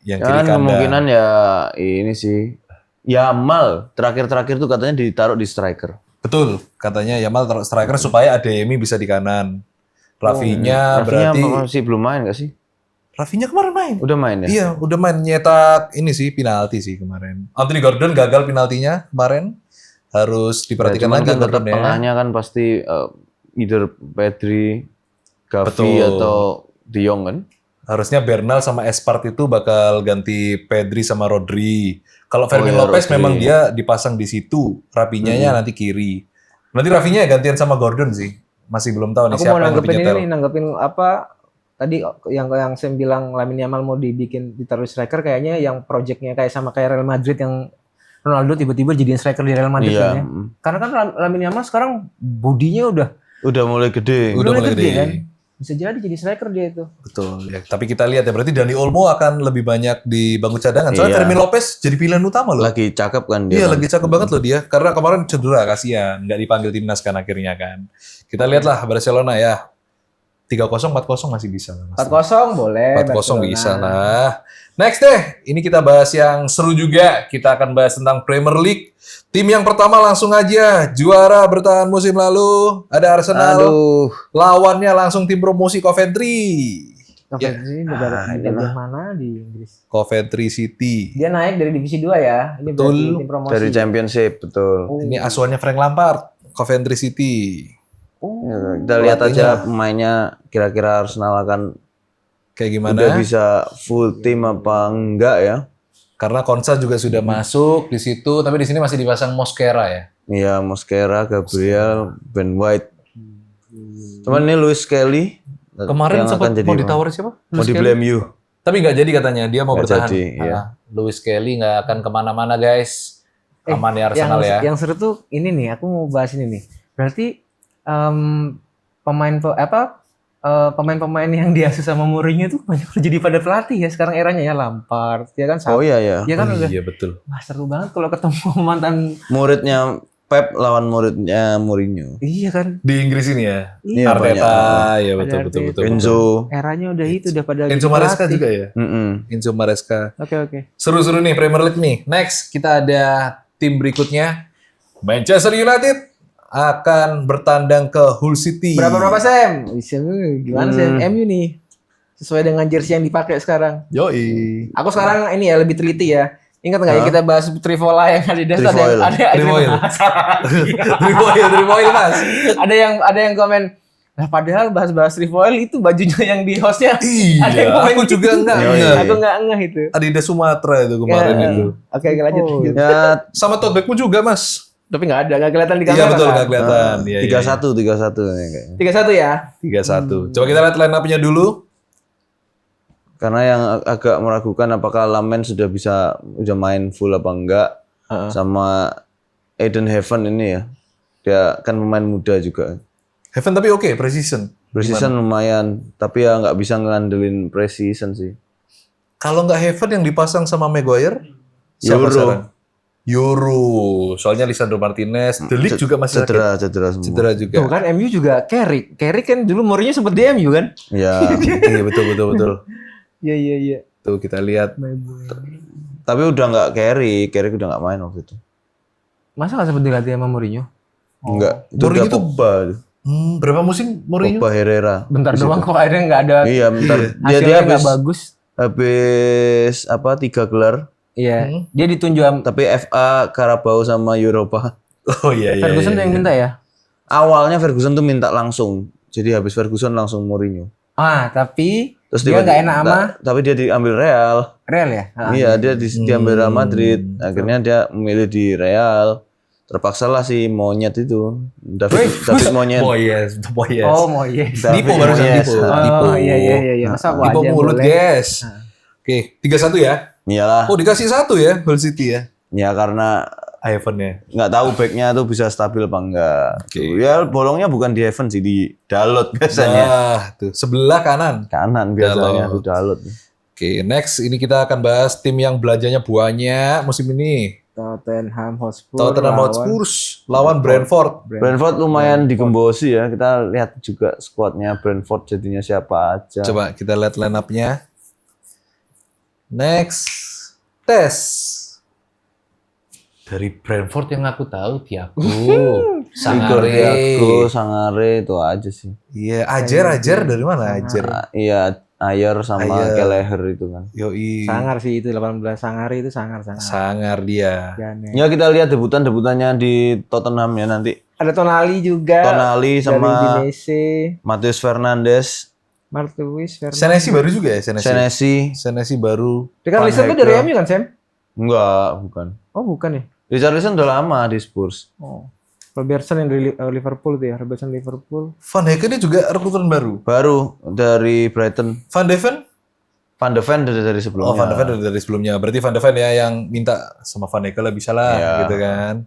yang kiri Kan kandang. kemungkinan ya ini sih. Yamal terakhir-terakhir tuh katanya ditaruh di striker. Betul, katanya Yamal taruh striker supaya Adeyemi bisa di kanan. Rafinha Rafinha berarti masih belum main nggak sih? Rafinha kemarin main. Udah main ya? Iya, udah main nyetak ini sih penalti sih kemarin. Anthony Gordon gagal penaltinya kemarin. Harus diperhatikan cuman lagi kan tetap Gordon ya. tengahnya kan pasti either Pedri, Gavi Betul. atau De Jong kan? Harusnya Bernal sama Espart itu bakal ganti Pedri sama Rodri. Kalau Fermin iya, Lopez Rodri. memang dia dipasang di situ, Rafinha-nya nanti kiri. Nanti Rafinha ya gantian sama Gordon sih. Masih belum tahu nih Aku siapa mau yang lebih nanggepin nyetel. nanggepin apa tadi yang Sam bilang Lamine Yamal mau dibikin ditaruh striker, kayaknya yang projectnya kayak sama kayak Real Madrid yang Ronaldo tiba-tiba jadiin striker di Real Madrid Iya. kan ya. Karena kan Lamine Yamal sekarang bodinya Udah mulai gede. Udah mulai gede. kan. Bisa jadi striker dia itu. Betul. Ya, tapi kita lihat ya berarti Dani Olmo akan lebih banyak di bangku cadangan. Soalnya Iya. Fermin Lopez jadi pilihan utama loh. Lagi cakep kan dia. Iya, kan? lagi cakep banget loh dia. Karena kemarin cedera, kasihan. Nggak dipanggil timnas kan akhirnya kan. Kita lihatlah Barcelona ya. 3-0, 4-0 masih bisa lah. Mas. 4-0 boleh. 4-0 Barcelona. bisa lah. Next deh, ini kita bahas yang seru juga. Kita akan bahas tentang Premier League. Tim yang pertama langsung aja, juara bertahan musim lalu. Ada Arsenal. Aduh. Lawannya langsung tim promosi Coventry. Coventry negara mana di Inggris? Coventry City. Dia naik dari divisi 2 ya. Ini Betul. berarti tim promosi. Dari Championship, betul. Ini asuhannya Frank Lampard, Coventry City. Ya, kita lihat aja pemainnya kira-kira Arsenal akan Kayak gimana? udah bisa full tim apa enggak ya? Karena Konsa juga sudah masuk di situ, tapi di sini masih dipasang Mosquera ya. Iya, Mosquera, Gabriel, Ben White. Cuman ini Luis Kelly Kemarin yang sempat akan jadi mau ditawarin siapa? mau Luis di Kelly? blame you. Tapi nggak jadi katanya, dia mau Nggak bertahan. jadi, iya. Louis Kelly nggak akan kemana-mana guys. Aman ya Arsenal ya. Yang seru tuh ini nih, aku mau bahas ini nih. Berarti pemain-pemain yang diasuh sama Mourinho tuh banyak jadi pada pelatih ya sekarang eranya ya, Lampard ya kan. Oh iya ya. Ya kan udah. Iya betul. Wah, seru banget kalau ketemu mantan. Muridnya Pep lawan muridnya Mourinho. Iya kan. Di Inggris ini ya. Iya, Arteta, ya betul Ada betul Arteta. betul. Enzo. Eranya udah itu udah pada Enzo jadi Maresca pelatih. juga ya. Enzo Maresca. Oke. Seru-seru nih Premier League nih. Next kita ada tim berikutnya. Manchester United akan bertandang ke Hull City. Berapa Sam? Gimana Sam? MU nih. Sesuai dengan jersey yang dipakai sekarang. Yoi. Aku sekarang ini ya lebih teliti ya. Ingat nggak ya kita bahas Trivola yang Adidas tuh Trifoil. Trifoil. Trifoil mas. ada yang komen, nah padahal bahas Trifoil itu bajunya yang di hostnya. Ada yang Iya, komen aku gitu. juga enggak Iya, ngeh. Aku nggak ngeh itu. Adidas Sumatera itu kemarin Ya. itu. Oke, lanjut. Ya Sama tote bagmu juga mas. Tapi nggak kelihatan di kamera. Iya betul, nggak kan? kelihatan. Iya, iya, 3-1 kayaknya. 3-1 ya. 3-1. Coba kita lihat line up-nya dulu. Karena yang agak meragukan apakah Lamen sudah main full apa enggak. Sama Eden Heaven ini ya. Dia kan pemain muda juga. Heaven tapi oke, precision. Precision lumayan, tapi ya nggak bisa ngandelin precision sih. Kalau nggak Heaven yang dipasang sama Maguire, siapa Euro. sekarang? Euro. Soalnya Lisandro Martinez, De Ligt juga masih sakit. Cedera semua. Cedera juga. Tuh kan MU juga Carrick. Carrick kan dulu Mourinho sempat di MU kan? Ya, Iya betul. Iya. Tuh kita lihat. tapi udah nggak Carrick udah nggak main waktu itu. Masa nggak sempat dilatih sama Mourinho? Enggak, itu Mourinho udah tuh- Pogba. Berapa musim Mourinho? Pogba Herrera. Bentar Di doang situ. kok akhirnya nggak ada. Iya, bentar. Dia Hasilnya habis nggak bagus. habis 3 gelar, Iya. Dia ditunjuk sama tapi FA, Carabao sama Europa. Oh iya. Ferguson tuh yang minta ya. Awalnya Ferguson tuh minta langsung. Jadi habis Ferguson langsung Mourinho. Tapi Terus dia nggak enak sama tapi dia diambil Real. Real ya. Iya, dia diambil Real Madrid. Akhirnya dia memilih di Real. Terpaksa lah si monyet itu. David Monyet. Moyes. Oh mau yes. David Dipo barusan Moyes. Dipo. Oh iya. Masa aku Dipo aja mulut boleh. guys. Oke, 3-1 ya. Iyalah. Oh dikasih 1 ya, Hull City ya. Ya karena Heaven ya. nggak tahu backnya tuh bisa stabil apa enggak. Oke. Ya bolongnya bukan di Heaven sih, di Dalot biasanya. Nah, tuh sebelah kanan. Kanan biasanya Dalot. tuh Dalot. Oke, next ini kita akan bahas tim yang belanjanya banyak musim ini. Tottenham Hotspur. Tottenham Hotspur lawan Brentford. Brentford lumayan digembosi ya. Kita lihat juga skuadnya Brentford jadinya siapa aja. Coba kita lihat line up-nya. Next, tes. Dari Brentford yang aku tahu Thiago. Igor Thiago, Sangare itu aja sih. Iya, Ajer dari mana Ajer? Iya, Ayer sama Kelleher itu kan. Yoi. Sangar sih itu 18 Sangari itu sangar. Sangar dia. Gane. Ya kita lihat debutannya di Tottenham ya nanti. Ada Tonali juga. Tonali sama dari Udinese. Mateus Fernandes. Martuis, Senesi baru juga ya Senesi. Senesi baru. Richarlison tuh dari MU kan, Sam? Enggak, bukan. Oh, bukan ya? Richarlison udah lama di Spurs. Oh. Robertson yang dari Liverpool tuh ya, Robertson Liverpool. Van Heken ini juga rekrutan baru. Baru dari Brighton. Van de Ven? Van de Ven dari sebelumnya. Oh, Van de Ven dari sebelumnya. Berarti Van de Ven ya yang minta sama Van Heken lah bisa lah gitu kan.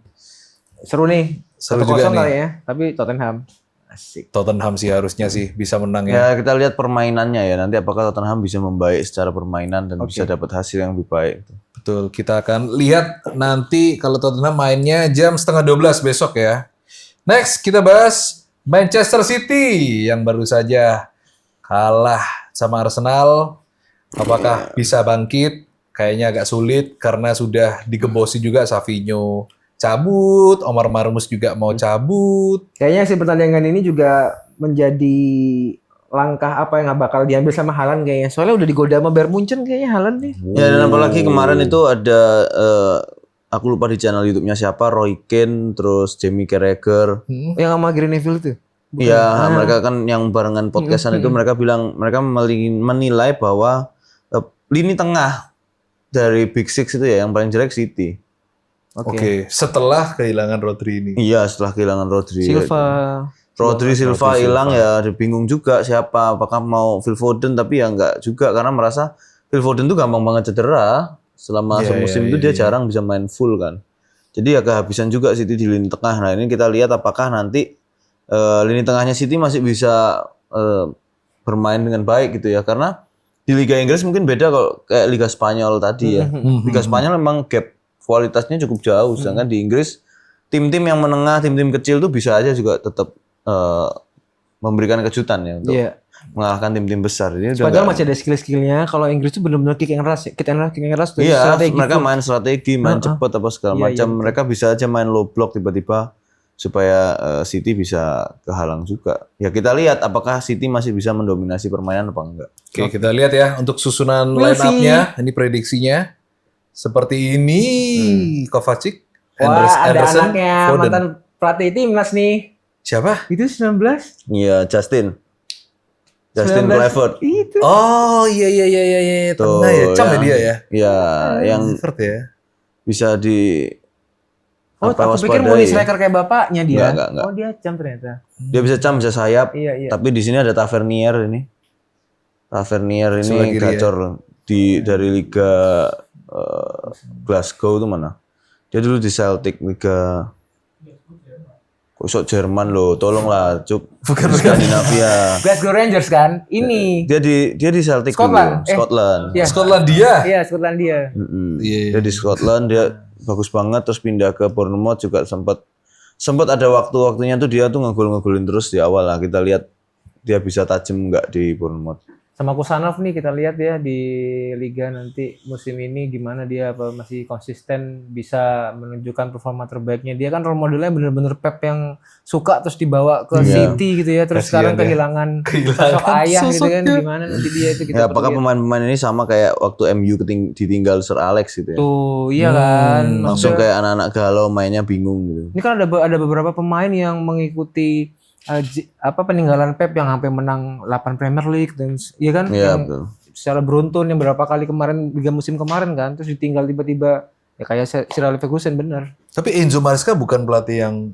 Seru nih. Seru 1-0 juga nih. kali ya, tapi Tottenham. Asik. Tottenham sih harusnya sih bisa menang ya. Ya kita lihat permainannya ya. Nanti apakah Tottenham bisa membaik secara permainan dan bisa dapat hasil yang lebih baik. Betul, kita akan lihat nanti kalau Tottenham mainnya jam 11:30 besok ya. Next, kita bahas Manchester City yang baru saja kalah sama Arsenal. Apakah bisa bangkit? Kayaknya agak sulit karena sudah digebosi juga. Savinho cabut, Omar Marmus juga mau cabut. Kayaknya sih pertandingan ini juga menjadi langkah apa yang nggak bakal diambil sama Haaland kayaknya. Soalnya udah digoda sama Bayern Munchen kayaknya Haaland nih. Ya dan apalagi kemarin itu ada aku lupa di channel YouTube-nya siapa, Roy Keane, terus Jamie Carragher. Yang sama Gary Neville tuh. Iya, mereka kan yang barengan podcastan itu mereka bilang mereka menilai bahwa lini tengah dari Big Six itu ya yang paling jelek City. Oke, setelah kehilangan Rodri ini. Iya, setelah kehilangan Rodri. Rodri Silva hilang ya, bingung juga siapa. Apakah mau Phil Foden, tapi ya enggak juga karena merasa Phil Foden tuh gampang banget cedera. Selama semusim itu dia jarang bisa main full kan. Jadi ya kehabisan juga City di lini tengah. Nah ini kita lihat apakah nanti lini tengahnya City masih bisa bermain dengan baik gitu ya. Karena di Liga Inggris mungkin beda kalau kayak Liga Spanyol tadi ya. Liga Spanyol memang gap kualitasnya cukup jauh, sedangkan di Inggris tim-tim yang menengah, tim-tim kecil tuh bisa aja juga tetap memberikan kejutan ya untuk mengalahkan tim-tim besar. Ini padahal masih ada skill-skillnya. Kalau Inggris tuh benar-benar kick and rush, tuh iya, strategi mereka tuh. main strategi, main cepat apa segala macam. Mereka bisa aja main low block tiba-tiba supaya City bisa kehalang juga. Ya kita lihat apakah City masih bisa mendominasi permainan apa enggak. Oke, kita lihat ya untuk susunan line up-nya. Ini prediksinya. Seperti ini, Kovacic, Wah, ada Anderson, anaknya Foden. mantan pelatih timnas nih. Siapa? Itu 19. Iya, Justin 19. Clifford. Itu. Oh iya Tuh, tengah ya, Cam ya dia ya. Iya, yang Clifford ya. bisa di Oh, aku pikir mau striker kayak bapaknya dia. Enggak. Oh, dia Cam ternyata. Dia bisa cam, bisa sayap. Iya. Tapi di sini ada Tavernier ini. Tavernier Sebelah ini kiri gacor dari Liga Glasgow itu mana? Dia dulu di Celtic Liga. Kok sok Jerman loh, tolonglah, Cuk. Bukan. Skandinavia. Glasgow Rangers kan? Ini. Dia di Celtic Scotland. dulu, Scotland. Iya. Skotlandia. Iya, Skotlandia. Iya. Dia di Scotland, dia bagus banget, terus pindah ke Bournemouth juga sempat ada waktunya tuh dia tuh ngegolin terus di awal lah. Kita lihat dia bisa tajam nggak di Bournemouth. Sama Kusanov nih kita lihat ya di Liga nanti musim ini gimana dia, apa masih konsisten bisa menunjukkan performa terbaiknya. Dia kan role modelnya bener-bener Pep yang suka terus dibawa ke City gitu ya. Terus sekarang kehilangan sosok ayah gitu kan, gimana nanti dia itu kita Ya, apakah pemain-pemain ini sama kayak waktu MU ditinggal Sir Alex gitu ya? tuh, iya kan. Langsung kayak anak-anak galau mainnya bingung gitu. Ini kan ada beberapa pemain yang mengikuti peninggalan Pep yang sampai menang 8 Premier League dan iya kan, Iya, yang betul. secara beruntun yang berapa kali kemarin 3 musim kemarin kan, terus ditinggal tiba-tiba ya kayak Sir Alex Ferguson bener. Tapi Enzo Maresca bukan pelatih yang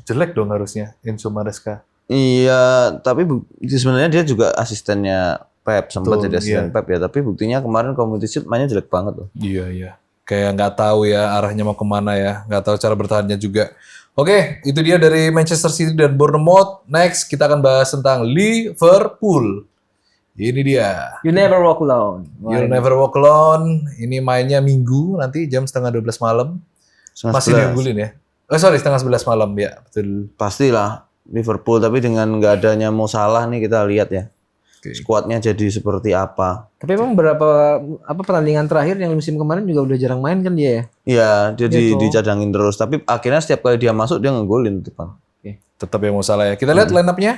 jelek dong harusnya, Enzo Maresca. Iya, tapi sebenarnya dia juga asistennya Pep, sempat jadi asisten Pep ya. Tapi buktinya kemarin Community Shield mainnya jelek banget loh. Iya. Kayak nggak tahu ya arahnya mau kemana ya, nggak tahu cara bertahannya juga. Oke, itu dia dari Manchester City dan Bournemouth. Next, kita akan bahas tentang Liverpool. Ini dia. You never walk alone. You'll never walk alone. Ini mainnya Minggu nanti jam 11:30 malam. Masih diunggulin ya? Oh sorry, 10:30 malam ya, betul. Pastilah Liverpool, tapi dengan nggak adanya Mo Salah nih kita lihat ya. skuadnya jadi seperti apa. Tapi emang berapa pertandingan terakhir yang musim kemarin juga udah jarang main kan dia ya? Iya, dia Gitu. dicadangin terus. Tapi akhirnya setiap kali dia masuk dia ngegolin depan. Tetap yang mau salah ya. Kita lihat line up-nya.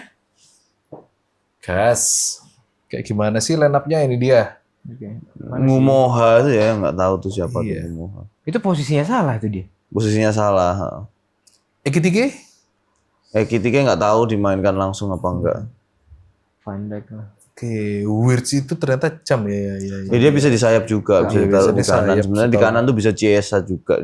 Gas. Kayak gimana sih line up-nya? Ini dia. Oke. Ngumoha itu ya, nggak tahu tuh siapa Iya. tuh Ngumoha. Itu posisinya salah itu dia. Posisinya salah. Ekitike? Ekitike nggak tahu dimainkan langsung apa enggak. Van Dijk lah. Oke, Wirtz itu ternyata cam ya. Ya, dia bisa di sayap juga, bisa Iya, ditaruh bisa di di kanan. sayap, Sebenarnya di bisa kanan tuh bisa Chiesa juga.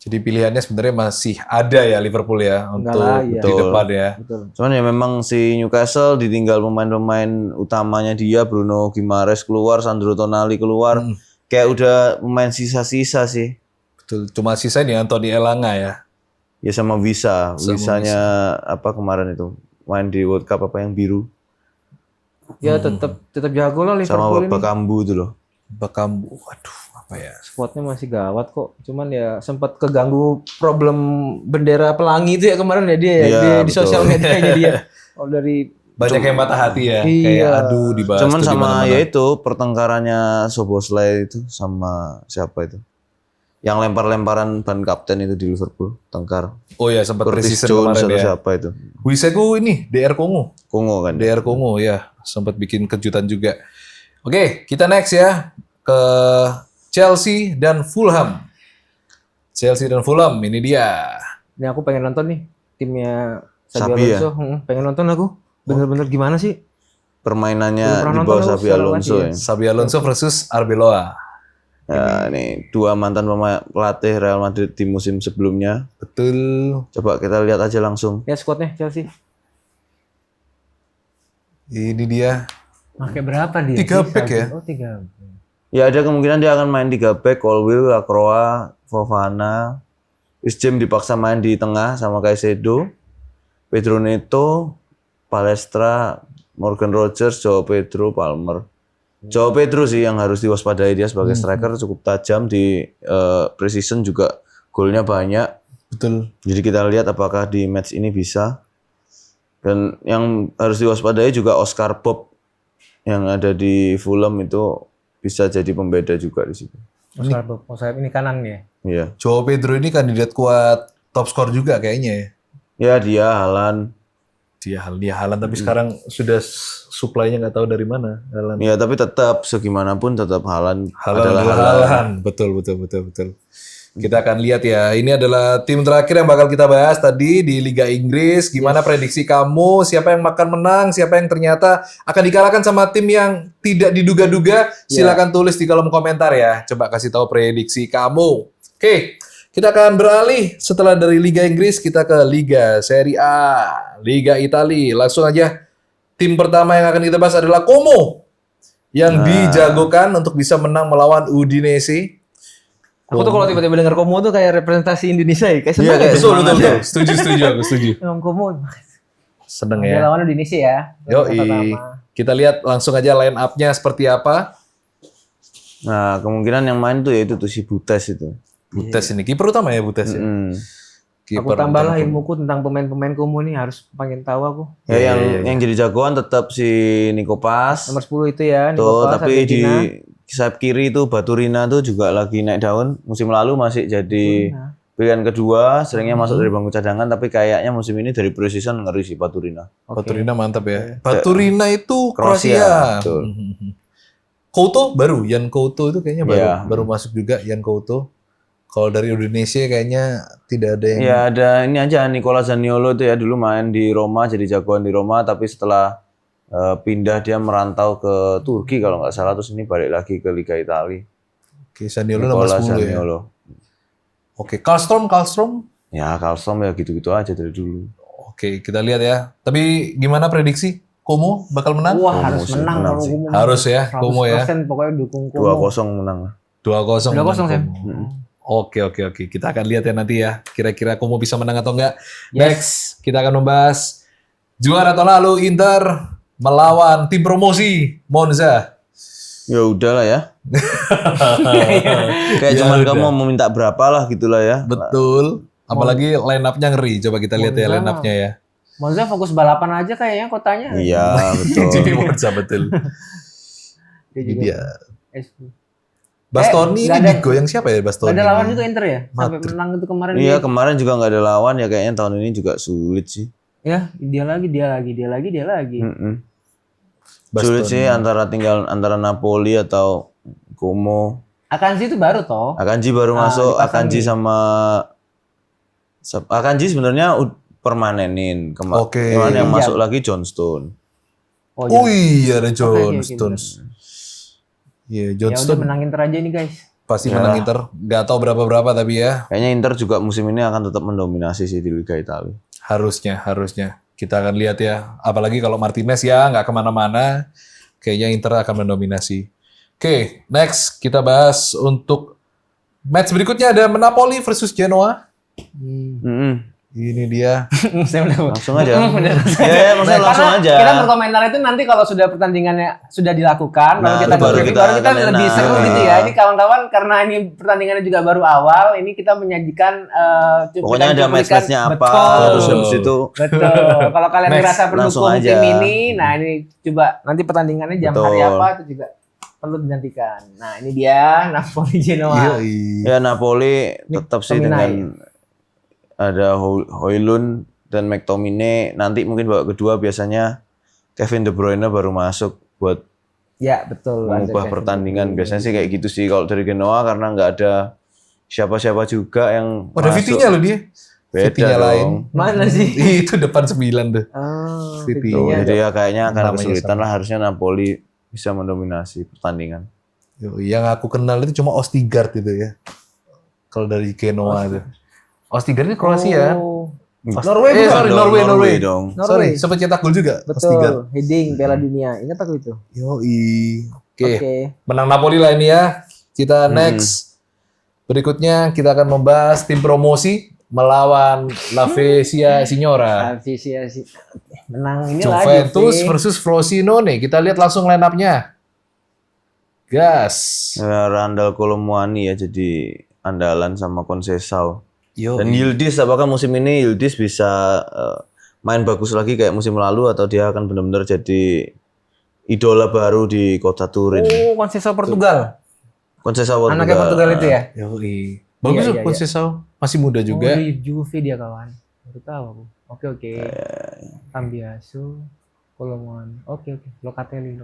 Jadi pilihannya sebenarnya masih ada ya Liverpool ya Enggak untuk lah, iya. di depan ya. Betul. Cuman ya memang si Newcastle ditinggal pemain-pemain utamanya dia, Bruno Guimaraes keluar, Sandro Tonali keluar. Kayak udah pemain sisa-sisa sih. Betul. Cuma sisa nih Anthony Elanga ya. Ya sama Wisa. Sama Wisanya apa kemarin itu? Main di World Cup apa yang biru. Ya tetap jago lah Sama Liverpool ini. Bakambu itu loh. Bakambu. Waduh, apa ya? Squadnya masih gawat kok. Cuman ya sempat keganggu problem bendera pelangi itu ya kemarin ya dia ya. Iya, Di betul. sosial medianya dia. Oh dari Banyak yang patah hati ya. Iya. Kayak aduh dibahas Cuman tuh sama dimana-mana. ya itu pertengkarannya Soboslai itu sama siapa itu? Yang lempar-lemparan ban kapten itu di Liverpool, tengkar. Oh ya sempat Curtis precision Jones kemarin atau ya. siapa itu? Wisegu ini DR Kongo. Kongo kan. DR Kongo ya, sempat bikin kejutan juga. Oke, kita next ya ke Chelsea dan Fulham. Chelsea dan Fulham, ini dia. ini aku pengen nonton nih timnya Xabi Xabi ya? Alonso. Pengen nonton aku. Bener-bener gimana sih? Permainannya Belum pernah di bawah nonton aku Xabi secara Alonso langsung ya. Xabi Alonso versus Arbeloa. Ya, ini dua mantan pelatih Real Madrid di musim sebelumnya. Betul. Coba kita lihat aja langsung. Ya squadnya Chelsea. Ini dia. Pakai berapa dia? 3 sih, back Xabi? ya? Oh 3. Ya ada kemungkinan dia akan main 3 back, Colwill, Lacroix, Fofana. Wisdom dipaksa main di tengah sama Caicedo. Pedro Neto, Palestra, Morgan Rogers, Joao Pedro, Palmer. Joao Pedro sih yang harus diwaspadai, dia sebagai striker cukup tajam di precision juga golnya banyak. Betul. Jadi kita lihat apakah di match ini bisa. Dan yang harus diwaspadai juga Oscar Bob yang ada di Fulham itu bisa jadi pembeda juga di situ. Oscar ini kanan ya. Iya. Joao Pedro ini kandidat kuat top skor juga kayaknya ya. Ya dia Haaland. Dia Haaland tapi sekarang sudah supply-nya nggak tahu dari mana Haaland. Ya tapi tetap segaimanapun tetap Haaland Haaland adalah Haaland. Betul. Kita akan lihat ya. Ini adalah tim terakhir yang bakal kita bahas tadi di Liga Inggris. Gimana prediksi kamu? Siapa yang akan menang? Siapa yang ternyata akan dikalahkan sama tim yang tidak diduga-duga? Silakan tulis di kolom komentar ya. Coba kasih tahu prediksi kamu. Oke, kita akan beralih setelah dari Liga Inggris kita ke Liga Serie A, Liga Italia. Langsung aja. Tim pertama yang akan kita bahas adalah Como yang dijagokan untuk bisa menang melawan Udinese. Aku tuh kalau tiba-tiba dengar Como tuh kayak representasi Indonesia ya. Kayak seneng Iya, kayak ya. Betul. Setuju aku setuju. Emang Como. Seneng Dia ya. lawan Indonesia ya. Yoi. Kita lihat langsung aja line up-nya seperti apa. Nah kemungkinan yang main tuh yaitu tuh si Butes itu. Butes ini kiper utama ya Butes ya. Aku tambah lah ilmuku tentang pemain-pemain Como nih, harus pengen tahu aku. Ya yang jadi jagoan tetap si Nico Pas. Nomor 10 itu ya. Tuh, Nico Paz, tapi di Argentina. sayap kiri itu Baturina tuh juga lagi naik daun. Musim lalu masih jadi pilihan kedua, seringnya masuk dari bangku cadangan, tapi kayaknya musim ini dari precision ngeri si Baturina. Baturina mantap ya. Baturina itu Kroasia, Kroasia. betul. Couto baru, Yan Couto itu kayaknya baru Iya. baru masuk juga Yan Couto. Kalau dari Indonesia kayaknya tidak ada yang Ya ada ini aja Nicola Zaniolo itu ya dulu main di Roma jadi jagoan di Roma, tapi setelah pindah dia merantau ke Turki kalau nggak salah, terus ini balik lagi ke Liga Italia. Oke, Zaniolo nomor Nicola 10 ya. Zaniolo. Oke, Karlstrom. Ya Karlstrom ya gitu-gitu aja dari dulu. Oke, kita lihat ya. Tapi gimana prediksi? Como bakal menang? Wah, harus sih, menang menang kalau sih. Como. Harus ya, Como ya. 100% pokoknya dukung Como. 2-0 menang. 2-0. 2-0 Sam. Oke. Kita akan lihat ya nanti ya. Kira-kira Como bisa menang atau enggak. Yes. Next, kita akan membahas juara tahun lalu Inter melawan tim promosi Monza. Ya udahlah ya. Kayak Ya cuman udah. kamu mau minta berapa lah gitulah ya. Betul. Apalagi line up-nya ngeri. Coba kita lihat ya line up-nya ya. Monza fokus balapan aja kayaknya kotanya. Iya, betul. Jadi Monza betul. Dia Ini juga dia. S2. Bastoni nggak ini ada- digoyang siapa ya Bastoni? Gak ada lawan ini? juga Inter ya? Sampai Madrid. menang itu kemarin. Iya, kemarin juga nggak ada lawan ya, kayaknya tahun ini juga sulit sih. Ya, dia lagi. Mm-mm. Bastoni. Sulit sih antara Napoli atau Como. Akanji itu baru toh. Akanji baru masuk, dipasang Akanji nih. sama Akanji sebenarnya permanenin. Oke. Kemarin yang Iya. masuk lagi Johnston. Oh, Oh iya ada John oke, Stones. Iya, Ya John udah Stones menang Inter aja nih guys. pasti Ya. menang Inter. Gak tahu berapa tapi ya Kayaknya Inter juga musim ini akan tetap mendominasi sih di Liga Italia. harusnya kita akan lihat ya. Apalagi kalau Martinez ya nggak kemana-mana, kayaknya Inter akan mendominasi. Oke, next kita bahas untuk match berikutnya ada Napoli versus Genoa. Mm-mm. Ini dia. Saya udah Langsung aja. Bener. Ya, maksudnya langsung Karena aja. Kita berkomentar itu nanti kalau sudah pertandingannya sudah dilakukan, Nah, baru kita itu baru berpikir, kita baru kita akan lebih enak. seru gitu ya. Ini kawan-kawan karena ini pertandingannya juga baru awal, ini kita menyajikan Pokoknya ada match-matchnya apa, Betul. terus habis itu Betul. Kalau kalian Next, ngerasa langsung pendukung aja. tim ini, nah ini coba nanti pertandingannya jam hari Betul. apa itu juga perlu dinantikan. Nah ini dia Napoli Genoa. Yoi. ya Napoli tetap sih McTominay. dengan ada Højlund dan McTominay. Nanti mungkin babak kedua biasanya Kevin De Bruyne baru masuk buat Ya betul. mengubah Ada pertandingan. Biasanya sih kayak gitu sih kalau dari Genoa karena nggak ada siapa-siapa juga yang Oh, ada masuk. Vitinha loh dia. Beda Vitinha dong. lain. Mana sih? Itu depan 9 tuh. Oh, Vitinha. Tuh, Vitinha. jadi ya kayaknya akan Namanya kesulitan sama. lah, harusnya Napoli bisa mendominasi pertandingan. Yoi, yang aku kenal itu cuma Ostigard itu ya. Kalau dari Genoa itu. Ostigard ini Kroasia. Oh, Norway bukan? Bukan dong, Norway. dong. Norway. Sorry, sempat cetak gol juga. Ostigard. Betul. Heading Piala Dunia. Ingat aku itu. Yoi. Oke. Oke. Menang Napoli lah ini ya. Kita next. Berikutnya kita akan membahas tim promosi melawan La Spezia Signora. Apresiasi. Menang ini Juventus lagi. versus Frosinone. Kita lihat langsung line up-nya. Gas. Ya, Randall Kolomuani ya jadi andalan sama Conceição. Yo. Dan Yildiz, apakah musim ini Yildiz bisa main bagus lagi kayak musim lalu atau dia akan benar-benar jadi idola baru di kota Turin? Oh, Conceição Portugal. Conceição Anaknya Portugal itu ya? Yoi. Bagus Iya, loh iya, Conceição. Masih muda Oh, juga. di Juve dia kawan. Baru tahu aku. Oke. Cambiaso, Kolomuani. Oke. Locatelli.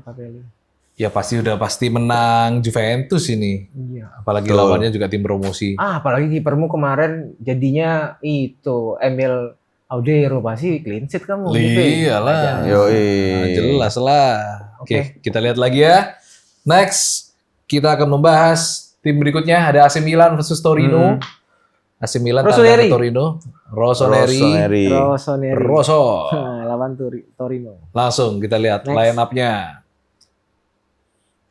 Ya pasti menang Juventus ini. Iya. Apalagi Betul. lawannya juga tim promosi. Apalagi kipermu kemarin jadinya itu Emil Audero pasti clean sheet kamu. Iyalah. Yoi. Nah, jelas lah. Oke, Oke. kita lihat lagi ya. Next, kita akan membahas tim berikutnya. Ada AC Milan versus Torino. AC Milan tandang Rossoneri. ke Torino. Rossoneri. Rossoneri. Rosso. Lawan Torino. Langsung kita lihat Next. line up-nya.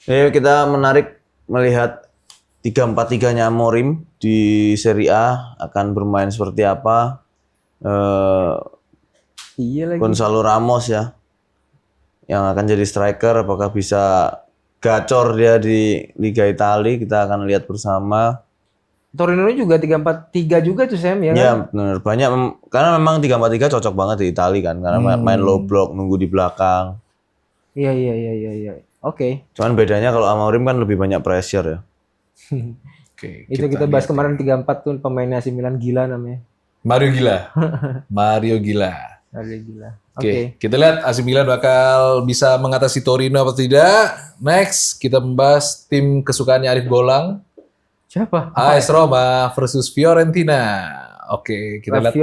Kita menarik melihat 3-4-3-nya Amorim di Serie A akan bermain seperti apa. Iya lagi. Gonzalo Ramos ya yang akan jadi striker, apakah bisa gacor dia di Liga Italia, kita akan lihat bersama. Torino juga 3-4-3 juga tuh Sam ya kan? Ya benar, banyak karena memang 3-4-3 cocok banget di Italia kan, karena main low block, nunggu di belakang. Iya. Oke. Cuman bedanya kalau Amorim kan lebih banyak pressure ya. Oke, Itu kita bahas lihat. kemarin 3-4 tuh pemain AC Milan gila namanya. Mario Gila. Mario Gila. Ada gila. Oke, kita lihat AC Milan bakal bisa mengatasi Torino atau tidak. Next, kita membahas tim kesukaannya Arif Golang. Siapa? AS Roma versus Fiorentina. Oke, kita lihat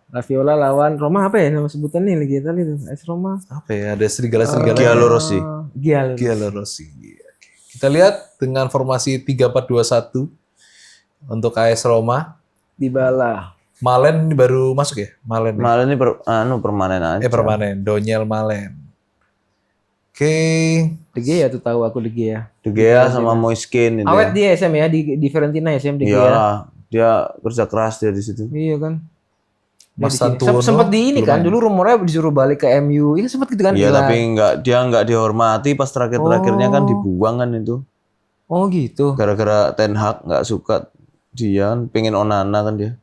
Laviola lawan Roma apa ya nama sebutannya Liga Italia itu? AS Roma. apa ya, ada serigala-serigala. Giallorossi. Giallorossi. Oke. Kita lihat dengan formasi 3-4-2-1 untuk AS Roma. Dybala. Malen ini baru masuk ya? Malen. Malah ini permanen aja. Permanen. Doniel Malen. Oke. De Gea tuh tahu aku De Gea. De Gea sama Moiskin itu. Awet dia SM ya di Fiorentina ya SM De Gea. Iyalah, dia kerja keras dia di situ. Iya kan. Mas Santuono Sempat di ini kan belum main. dulu rumornya disuruh balik ke MU. Ini sempat gitu kan? Iya, Gila. tapi dia nggak dihormati pas terakhirnya kan dibuang kan itu. Oh gitu. Gara-gara Ten Hag nggak suka dia, kan pengen Onana kan dia.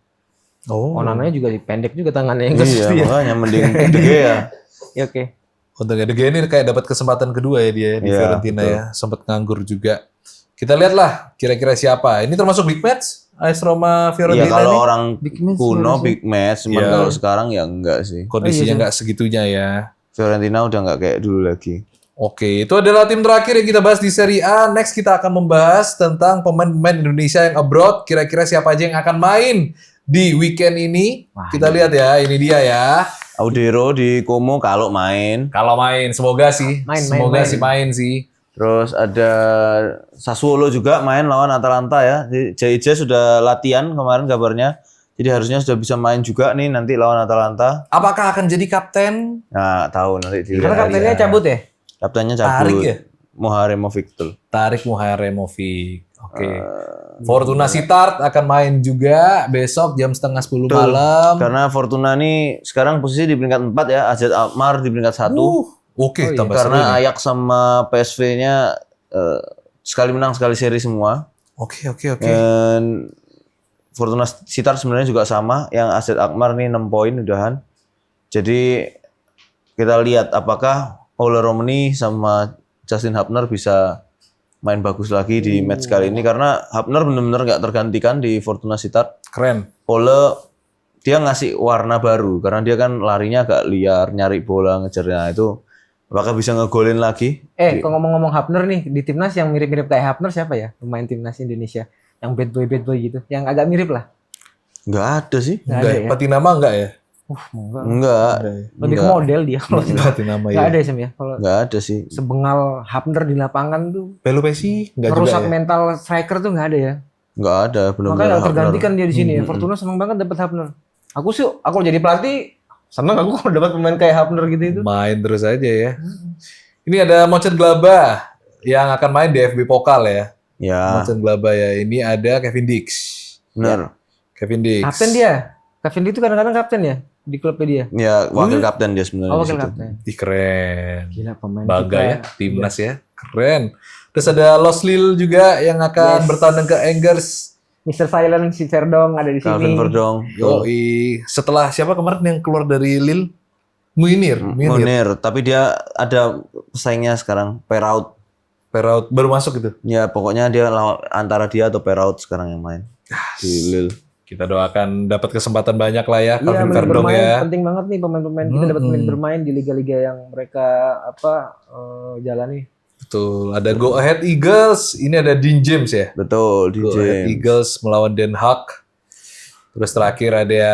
Oh. Onananya juga pendek juga tangannya yang Iya, dia. makanya mending De Gea. Ya, oke. Untuk De Gea ini kayak dapat kesempatan kedua ya dia di Iya, Fiorentina betul. ya. Sempat nganggur juga. Kita lihatlah kira-kira siapa. Ini termasuk big match AS Roma Iya, Fiorentina kalau nih. orang Big match kuno harusnya. big match, cuman Iya. kalau sekarang ya enggak sih. Kondisinya iya. nggak segitunya ya. Fiorentina udah enggak kayak dulu lagi. Oke, itu adalah tim terakhir yang kita bahas di Serie A. Next kita akan membahas tentang pemain-pemain Indonesia yang abroad. Kira-kira siapa aja yang akan main di weekend ini. Wah, Kita lihat ya, ini dia ya. Audero di Como kalau main. Kalau main, semoga sih. Main. sih main sih. Terus ada Sassuolo juga main lawan Atalanta ya. JIJ sudah latihan kemarin kabarnya. Jadi harusnya sudah bisa main juga nih nanti lawan Atalanta. Apakah akan jadi kapten? Nah, tahu nanti dilihat. Karena kaptennya cabut ya? Kaptennya Tarik cabut. ya? Moharemovic tuh. Tarik Muharemovic. Oke. Fortuna Sittard akan main juga besok jam 9:30 Betul. malam. Karena Fortuna ini sekarang posisi di peringkat 4 ya. AZ Alkmaar di peringkat 1. Oke, Oh iya. tambah seru Karena nih. Ajax sama PSV-nya sekali menang sekali seri semua. Oke. Dan Fortuna Sittard sebenarnya juga sama, yang AZ Alkmaar nih 6 poin udahan. Jadi kita lihat apakah Ola Romani sama Justin Hubner bisa main bagus lagi di match kali ini, karena Hubner benar-benar nggak tergantikan di Fortuna Sittard. Keren. Ole dia ngasih warna baru karena dia kan larinya agak liar, nyari bola ngejarnya itu. Apakah bisa ngegolin lagi? Kalau ngomong-ngomong Hapner nih, di timnas yang mirip-mirip kayak Hapner siapa ya? Pemain timnas Indonesia yang bad boy gitu, yang agak mirip lah. Nggak ada sih. Nggak Enggak ada ya? ya? Patinama enggak ya? Enggak. Enggak. Lebih ke Enggak. model dia kalau Patinama nggak ya. ada Sam ya. Kalau Nggak ada sih. sebengal Hapner di lapangan tuh Pelupesi enggak juga merusak ya. mental striker tuh nggak ada ya. Nggak ada. Benar-benar Makanya nggak Hubner. tergantikan dia di sini ya. Fortuna seneng banget dapat Hapner. Aku jadi pelatih seneng aku kalau dapat pemain kayak Hapner gitu itu. Main terus aja ya. Ini ada Mönchengladbach yang akan main di FB Pokal ya. Ya, Mönchengladbach ya. Ini ada Kevin Dix. benar. Kevin Dix. Kapten dia. Kevin itu kadang-kadang kapten ya di klubnya dia. Ya, wakil kapten dia sebenarnya. Oh, di wakil situ. kapten. Ih, keren. Gila pemain Bangga kita. ya, timnas ya. Keren. Terus ada Los Lille juga yang akan Yes. bertanding ke Angers. Mr. Silent si Verdong ada di sini. Calvin Verdong. Yoi. Setelah siapa kemarin yang keluar dari Lille? Munir. Munir, tapi dia ada pesaingnya sekarang, Perrault. Perrault baru masuk gitu. Ya, pokoknya dia antara dia atau Perrault sekarang yang main di Lille. Kita doakan dapat kesempatan banyak lah ya, Iya, Calvin menit Verdong bermain ya. penting banget nih pemain-pemain kita dapat menit bermain di liga-liga yang mereka jalani. Betul. Ada Go Ahead Eagles. Ini ada Dean James ya. Betul, di Go Ahead James. Eagles melawan Den Haag. Terus terakhir ada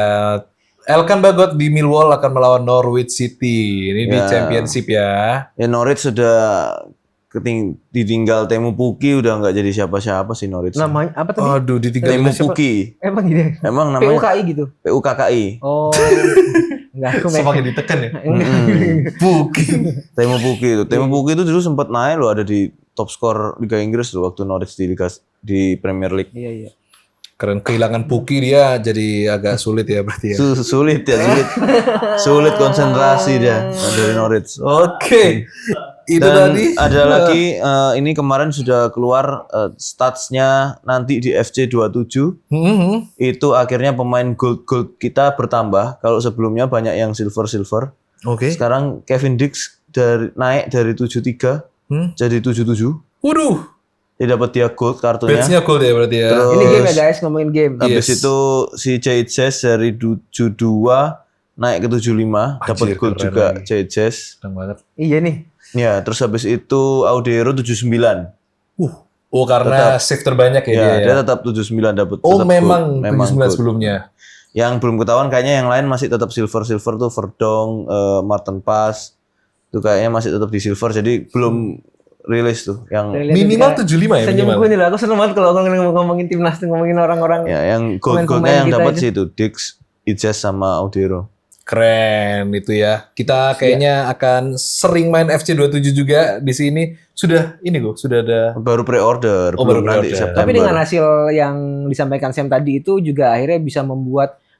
Elkan Bagot di Millwall akan melawan Norwich City. Ini di Ya. Championship ya. Ya Norwich sudah ditinggal Temu Puki, udah nggak jadi siapa-siapa sih Norwich. Namanya apa tadi? Aduh, ditinggal Temu siapa? Puki. Emang gitu. Emang namanya PUKI gitu. PUKKI. Oh. Enggak aku Semakin ditekan ya. Puki. Temu Puki itu. Temu Puki itu dulu sempat naik loh, ada di top skor Liga Inggris loh waktu Norwich di Premier League. Iya. Keren, kehilangan Puki dia jadi agak sulit ya berarti ya. Sulit ya, sulit konsentrasi dia dari Norwich. Oke. Itu Dan tadi ada lagi ini kemarin sudah keluar statsnya nanti di FC27 itu akhirnya pemain gold kita bertambah. Kalau sebelumnya banyak yang silver. Oke. Sekarang Kevin Dix naik dari 73 jadi 77. Waduh. Dia dapat dia gold kartunya. Badge-nya gold ya berarti ya. Terus- Ini game ya guys, ngomongin game. Habis Yes. itu si Jazz dari 72 naik ke 75, dapat Anjir, gold keren juga lagi. Jazz. Senang banget. Iya nih. Ya, terus habis itu Audero 79. Oh, karena save terbanyak ya, Ya, dia dia ya. tetap 79 dapat. Oh, tetap memang gold. 79 gold. sebelumnya. Yang belum ketahuan kayaknya yang lain masih tetap silver tuh Verdong, Martin Pass. Itu kayaknya masih tetap di silver, jadi belum rilis tuh yang Minimal 75 ya Senyum minimal. gue nih lah, aku seneng banget kalau ngomongin timnas tuh, ngomongin orang-orang. ya yang Pemain-pemain gold-goldnya yang kita dapat itu. sih itu Dix, Ijaz sama Audero. Keren itu ya. Kita kayaknya akan sering main FC27 juga di sini. Sudah ini kok, sudah ada. Baru pre-order, Oh, belum baru nanti pre-order. September. Tapi dengan hasil yang disampaikan Sam tadi itu juga akhirnya bisa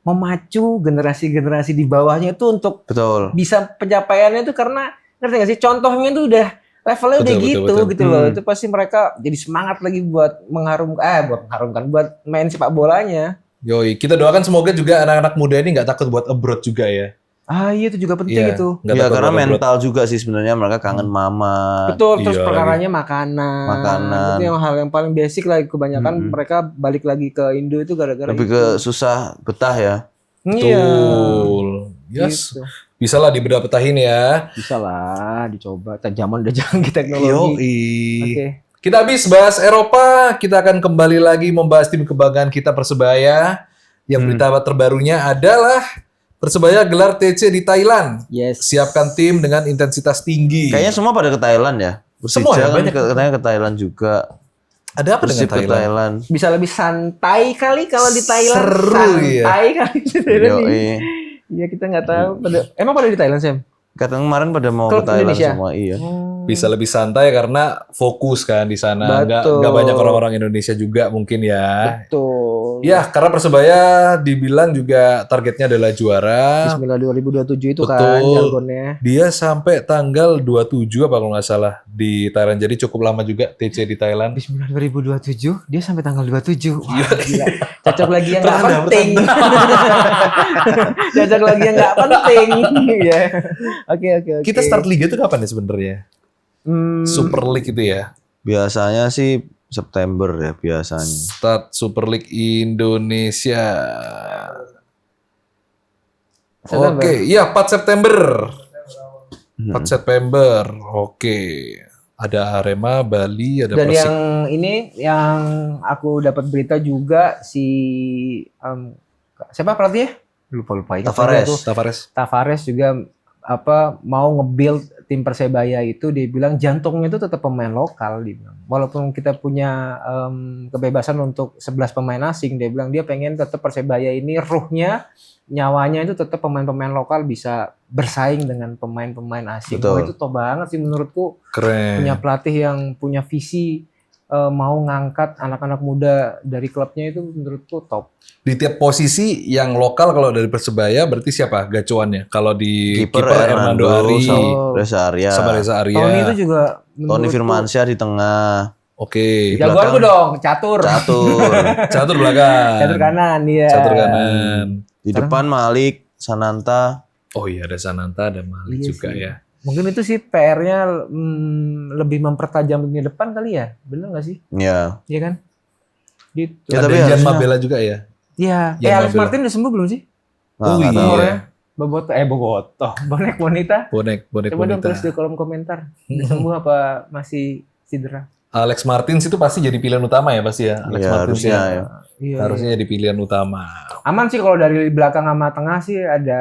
memacu generasi-generasi di bawahnya itu untuk Betul. bisa pencapaiannya itu karena ngerti gak sih contohnya itu udah levelnya udah Betul, gitu betul. gitu loh. Itu pasti mereka jadi semangat lagi buat mengharumkan buat main sepak bolanya. Yoi, kita doakan semoga juga anak-anak muda ini nggak takut buat abroad juga ya. Iya itu juga penting itu. nggak Iya takut karena buat abroad. mental juga sih sebenarnya mereka kangen mama. Betul, terus Iya, perkaranya makanan. Makanan. Itu yang hal yang paling basic lah. Kebanyakan mereka balik lagi ke Indo itu gara-gara Lebih itu. ke susah betah ya. Iya. Betul. Yes. Gitu. Bisa lah dibedah petahin ya. Bisa lah dicoba. Zaman udah canggih teknologi. Yoi. Oke. Kita habis bahas Eropa, kita akan kembali lagi membahas tim kebanggaan kita Persebaya. Yang berita terbarunya adalah Persebaya gelar TC di Thailand. Yes. Siapkan tim dengan intensitas tinggi. Kayaknya semua pada ke Thailand ya. Semua ya, Persija kan banyak. katanya ke Thailand juga. Ada apa dengan Persib ke Thailand. Bisa lebih santai kali kalau di Thailand. Seru, santai kali di Thailand. Yoi. Iya kita nggak tahu. Emang pada di Thailand Sam? Katanya kemarin pada mau Klub ke Thailand Indonesia? semua, iya. Bisa lebih santai karena fokus kan di sana. Betul. Nggak banyak orang-orang Indonesia juga mungkin ya. Betul. Ya, karena Persebaya dibilang juga targetnya adalah juara. Bismillah 2027 itu kan Betul. jargonnya. Dia sampai tanggal 27 apa kalau nggak salah di Thailand. Jadi cukup lama juga TC di Thailand. Bismillah 2027 dia sampai tanggal 27. Wah, gila. Cocok lagi yang nggak Pertanda, penting. Cocok lagi yang nggak penting. Ya. Oke. Kita start liga itu kapan ya sebenarnya? Super League itu ya. Biasanya sih September ya biasanya. Start Super League Indonesia. September. Oke, iya 4 September. 4 September. Oke. Ada Arema, Bali, ada Dan Persik. yang ini yang aku dapat berita juga si siapa pelatihnya? Lupa ingat Tavares. aku. Tavares juga mau nge-build tim Persebaya itu dia bilang jantungnya itu tetap pemain lokal dia bilang. Walaupun kita punya kebebasan untuk 11 pemain asing, dia bilang dia pengen tetap Persebaya ini ruhnya, nyawanya itu tetap pemain-pemain lokal bisa bersaing dengan pemain-pemain asing. Betul. Wah, itu top banget sih menurutku. Keren. Punya pelatih yang punya visi mau ngangkat anak-anak muda dari klubnya itu menurutku top. Di tiap posisi yang lokal kalau dari Persebaya berarti siapa gacuannya? Kalau di Kiper kiper Hernando Ari Oh. Reza Arya. sama Reza Arya. Tony itu juga Tony menurutku Firmansyah di tengah. Oke. jagoanku dong, catur. Catur belakang. Catur kanan dia. Catur kanan. Di depan Malik, Sananta. Oh iya ada Sananta, ada Malik Iya juga sih. ya. Mungkin itu sih PR-nya lebih mempertajam lini depan kali ya. Bener nggak sih? Ya. Iya kan? Gitu. Ya, Ada tapi Jan harusnya- Mabela juga ya. Iya. Jan Alex Mabela. Martin udah sembuh belum sih? Oh nggak tahu. iya. Umurnya? Boboto. Bonek wanita. Bonek Coba dong wanita. tulis di kolom komentar. Udah sembuh apa masih cedera? Alex Martins itu pasti jadi pilihan utama ya pasti ya. Alex Iya, Martins harusnya ya. Iya. harusnya jadi pilihan utama. Aman sih kalau dari belakang sama tengah sih ada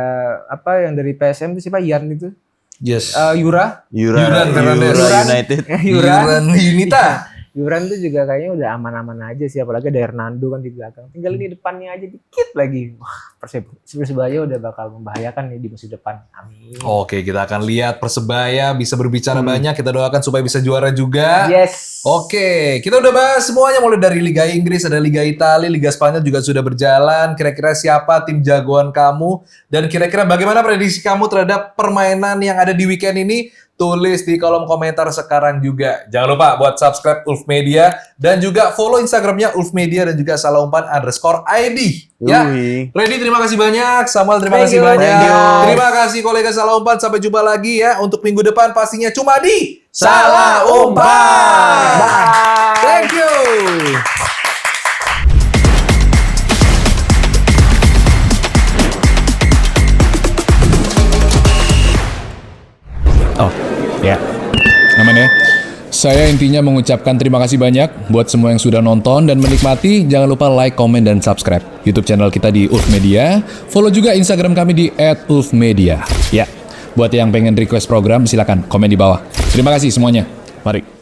yang dari PSM itu siapa Yan itu? Yes. Yura. Yuran Fernandes. Yura United. Yuran. Yunita. Yuran tuh juga kayaknya udah aman-aman aja sih, apalagi ada Hernando kan di belakang. Tinggal di depannya aja dikit lagi. Wah, Persebaya udah bakal membahayakan nih di musim depan. Amin. Oke, kita akan lihat Persebaya bisa berbicara banyak. Kita doakan supaya bisa juara juga. Yes. Oke, kita udah bahas semuanya mulai dari Liga Inggris, ada Liga Italia, Liga Spanyol juga sudah berjalan. Kira-kira siapa tim jagoan kamu? Dan kira-kira bagaimana prediksi kamu terhadap permainan yang ada di weekend ini? Tulis di kolom komentar sekarang juga. Jangan lupa buat subscribe Ulf Media dan juga follow Instagramnya Ulf Media dan juga salaumpan_id. Ya, Yui. Reddy terima kasih banyak, Samuel terima Thank kasih you, banyak. thank you. Terima kasih kolega Salah Umpan. Sampai jumpa lagi ya untuk minggu depan pastinya cuma di Salah Umpan. Bye. Thank you. Oh, ya. Aman ya. Saya intinya mengucapkan terima kasih banyak buat semua yang sudah nonton dan menikmati. Jangan lupa like, komen, dan subscribe YouTube channel kita di Ulf Media. Follow juga Instagram kami di @ulfmedia. Ya, buat yang pengen request program silakan komen di bawah. Terima kasih semuanya. Mari.